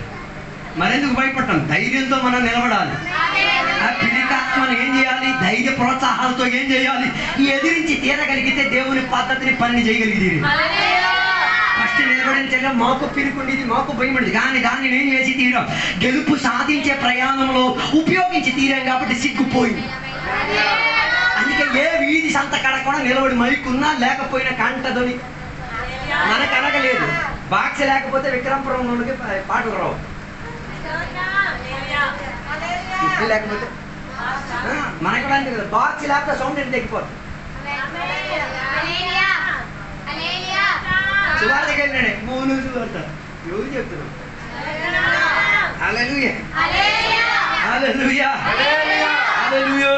మరెందుకు భయపడటం? ధైర్యంతో మనం నిలబడాలి. ఆ పిలికాత్మను ఏం చేయాలి? ధైర్య ప్రోత్సాహాలతో ఏం చేయాలి? ఎదిరించి తీరగలిగితే దేవుని పద్ధతిని పని చేయగలిగితే ఫస్ట్ నిలబడించగా మాకు పిలుకుండేది, మాకు భయపడింది. కానీ దాన్ని నేను చేసి తీరాం. గెలుపు సాధించే ప్రయాణంలో ఉపయోగించి తీరాం కాబట్టి సిగ్గుపోయింది. అందుకే ఏ వీధి సంత కడ కూడా నిలబడి మైకున్నా లేకపోయినా కంటదని మనకు అనగలేదు. బాక్స్ లేకపోతే విక్రమపురం నుండి పాటలు రావు. లేకపోతే మనకు కదా బాక్స్ లేకపోతే సౌండ్ ఎంత తగ్గిపోతుంది. సువార్తకి వెళ్ళాడే 3 పడతారు. ఎవరు చెప్తున్నాం? హల్లెలూయా, హల్లెలూయా, హల్లెలూయా.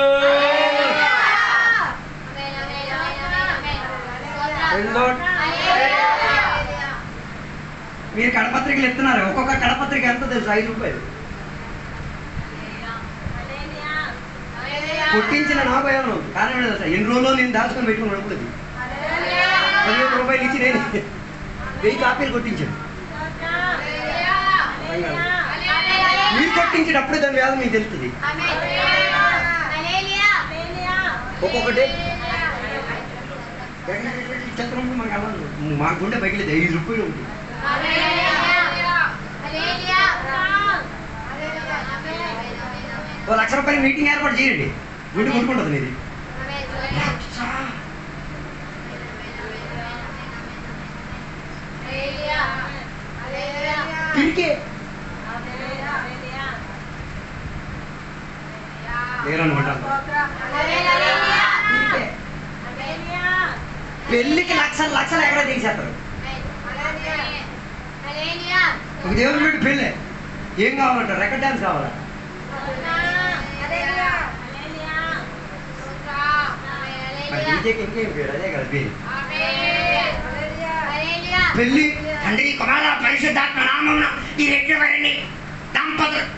మీరు కడపత్రికలు ఎత్తున్నారు. ఒక్కొక్క కడపత్రిక ఎంత తెలుసు? 5 రూపాయలు. కొట్టించిన నాకు ఏమన్నా కారణం ఏంటో తెలుసా? ఎన్ని రోజుల్లో నేను దాచుకొని పెట్టుకుని నడుపుతుంది. 15 రూపాయలు ఇచ్చి నేను 1000 కాపీలు కొట్టించాను. మీరు కొట్టించేటప్పుడు దాని వేదం మీకు తెలుస్తుంది. ఒక్కొక్కటి చిత్రం మనకు అవ్వదు. మా గుండె పగిలింది. 5 రూపాయలు ఉంటుంది. ₹1,00,000 మీటింగ్ ఏర్పాటు చేయండి. గుండె కొట్టుకుంటుంది మీది. పిరికే లేరనుకుంటాను. పెళ్లికి లక్షలు ఎక్కడ తీసేస్తారు. ఒక దేవుని పెట్టి పెళ్ళి ఏం కావాలంట? రికార్డ్ డాన్స్ కావాలా? ఇంకేం పేరు? అదే కదా పేరు. పెళ్లి తండ్రి కుమార పరిశుద్ధాత్మ నామమున ఈ రెండు వారిని దంపతులు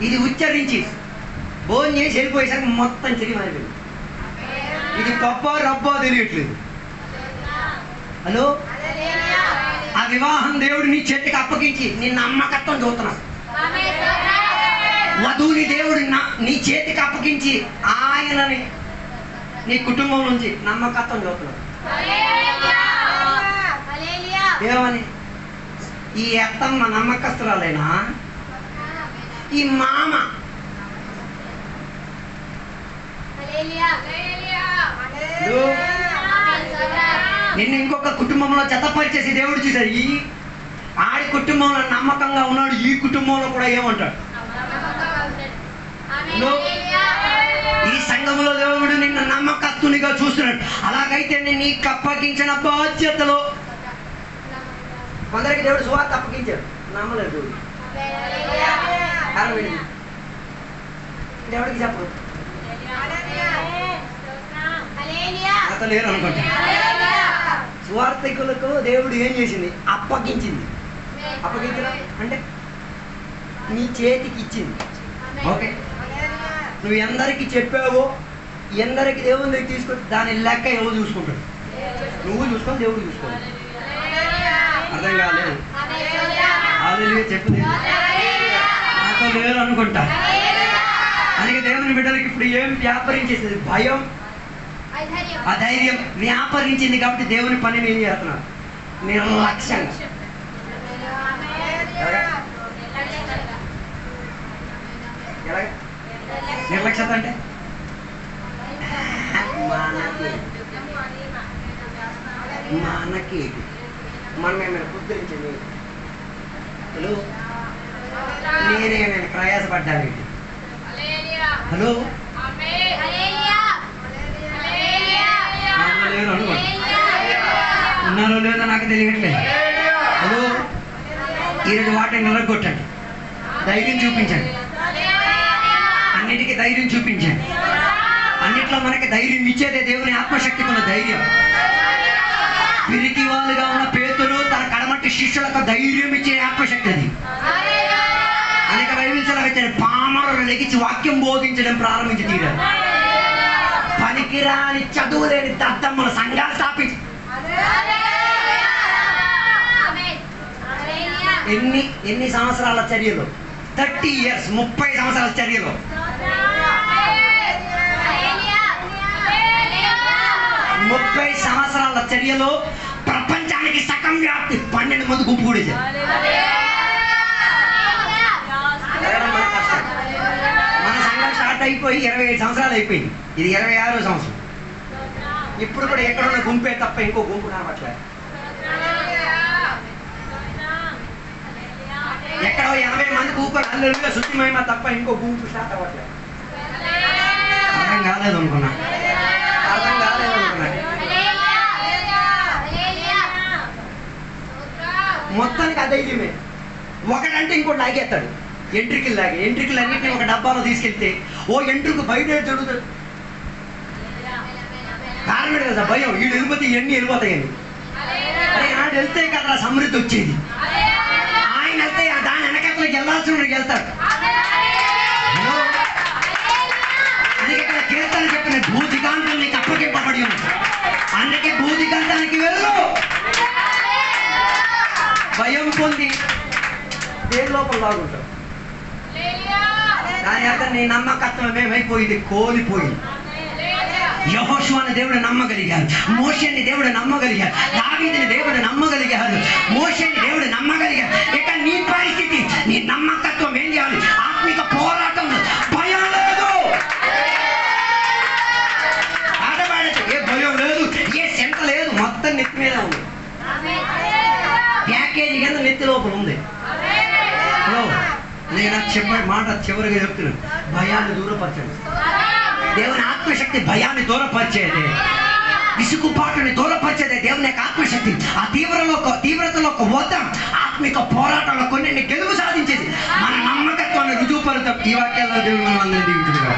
ఇది ఉచ్చరించి భోజనం చేసి వెళ్ళిపోయేసరికి మొత్తం చెరి మారిపోయింది. ఇది గొప్ప రబ్బో తెలియట్లేదు. హలో, ఆ వివాహం దేవుడు నీ చేతికి అప్పగించి నీ నమ్మకత్వం చూస్తున్నాడు. వధువుని దేవుడు నీ చేతికి అప్పగించి ఆయనని నీ కుటుంబం నుంచి నమ్మకత్వం చూస్తున్నాడు. ఏమని? ఈ అత్తమ్మ నమ్మకస్తురాలేనా? ఈ మామ నిన్ను ఇంకొక కుటుంబంలో జతపరిచేసి దేవుడు చూశాడు. ఈ ఆడి కుటుంబంలో నమ్మకంగా ఉన్నాడు, ఈ కుటుంబంలో కూడా ఏమంటాడు? ఈ సంఘంలో దేవుడు నిన్ను నమ్మకస్తునిగా చూస్తున్నాడు. అలాగైతే నేను నీకు అప్పగించిన బాధ్యతలో కొందరికి దేవుడు సువార్త అప్పగించాడు, నమ్మలేదు దేవుడు. దేవుడికి చెప్పు అతను లేరు అనుకుంటా. సువార్థికులకు దేవుడు ఏం చేసింది? అప్పగించింది. అప్పగించడం అంటే నీ చేతికి ఇచ్చింది. ఓకే, నువ్వు ఎందరికి చెప్పావో ఎందరికి దేవుని దగ్గర తీసుకొని దాని లెక్క ఎవరు చూసుకుంటాడు? నువ్వు చూసుకొని దేవుడు చూసుకోవాలి. అర్థం కాలేదు? హల్లెలూయా చెప్పింది నాతో లేరు అనుకుంటా. అందుకే దేవుని బిడ్డలకి ఇప్పుడు ఏం వ్యాపరించేసింది? భయం, అధైర్యం వ్యాపరించింది. కాబట్టి దేవుని పనిని ఏం చేస్తున్నాడు? నిర్లక్ష్యంగా. ఎలాగ నిర్లక్ష్యత అంటే మనకి మనం ఏమైనా పుత్రించింది. హలో, నేనేమైనా ప్రయాసపడ్డాను. హలో, ఉన్నారో లేదో నాకు తెలియట్లేదు. హలో, ఈరోజు వాటిని నిలగొట్టండి, ధైర్యం చూపించండి, అన్నిటికీ ధైర్యం చూపించండి. అన్నిట్లో మనకి ధైర్యం ఇచ్చేదే దేవుని ఆత్మశక్తికి ఉన్న ధైర్యం. పిరికి వాళ్ళుగా ఉన్న పేతురు తన కడమట్టి శిష్యులకు ధైర్యం ఇచ్చే ఆత్మశక్తి అది. అనేక బైబిల్ సెలవు పామరులు లెగిచి వాక్యం బోధించడం ప్రారంభించి తీరారు. పనికిరాని చదువు లేని దద్దమ్మల సంఘాలు స్థాపించి ఎన్ని సంవత్సరాల చర్యలు, 30 years, 30 సంవత్సరాల చర్యలు. 30 సంవత్సరాల చర్యలో ప్రపంచానికి సగం వ్యాప్తి 12 మంది గుంపు కూడేశారు. మన సంఘం స్టార్ట్ అయిపోయి 25 సంవత్సరాలు అయిపోయింది. ఇది 26వ సంవత్సరం. ఇప్పుడు కూడా ఎక్కడున్న గుంపే తప్ప ఇంకో గుంపు కనబట్లేదు. ఎక్కడో 80 మంది కూకొని అల్లెలుగా శుద్ధిమయమా తప్ప ఇంకో గుంపు స్టార్ట్ అవ్వట్లేదు. అర్థం కాలేదు అనుకున్నా. మొత్తానికి అధైర్యమే. ఒకటంటే ఇంకోటి లాగేస్తాడు. ఎంట్రికలు అన్నింటినీ ఒక డబ్బాలో తీసుకెళ్తే ఓ ఎంట్రుకు బయట జరుగుతుంది. కారణం కదా భయం. వీడు వెళ్ళిపోతే ఇవన్నీ వెళ్ళిపోతాయండి. అరే నాడు వెళ్తే కదా సమృద్ధి వచ్చేది. ఆయన వెళ్తే దాని వెనకట్లకి వెళ్ళాల్సిన వెళ్తాడు. అందుకే ఇక్కడ కీర్తన చెప్పిన భూదిగాంతం నీకు అప్పగింపబడి ఉంది. అందుకే భూదిగాంతానికి వెళ్ళు. భయం పొంది దేని లోపల లాగుంటావు. దాని అర్థం నీ నమ్మకత్వం ఏమైపోయింది, కోల్పోయింది. యెహోషువని దేవుడు నమ్మగలిగారు, మోషేని దేవుడు నమ్మగలిగారు, దావీదుని దేవుడు నమ్మగలిగారు, మోషేని దేవుడు నమ్మగలిగారు. ఇక నీ పరిస్థితి, నీ నమ్మకత్వం ఏం చేయాలి? ఆత్మిక పోరాటం. భయం లేదు, ఆడవాడచ్చు, ఏ భయం లేదు, ఏ సెంట లేదు, మొత్తం నెత్తి మీద ఉంది. ప్యాకేజీ కింద నెత్తి లోపల ఉంది. హలో, నేను చెప్పే మాట చివరిగా చెప్తున్నాను. భయాన్ని దూరపరచండి. దేవుని ఆత్మశక్తి భయాన్ని దూరపరిచేదే, విసుగుపాటుని దూరపరిచేదే దేవుని యొక్క ఆత్మశక్తి. ఆ తీవ్రతలో ఒక వద్దాం, ఆత్మిక పోరాటంలో కొన్ని గెలుపు సాధించేది మన నమ్మకత్వాన్ని రుజువుపరుతాం. ఈ వాక్యాల్లో దేవుడు మనం అందరినీ దీవించుగా.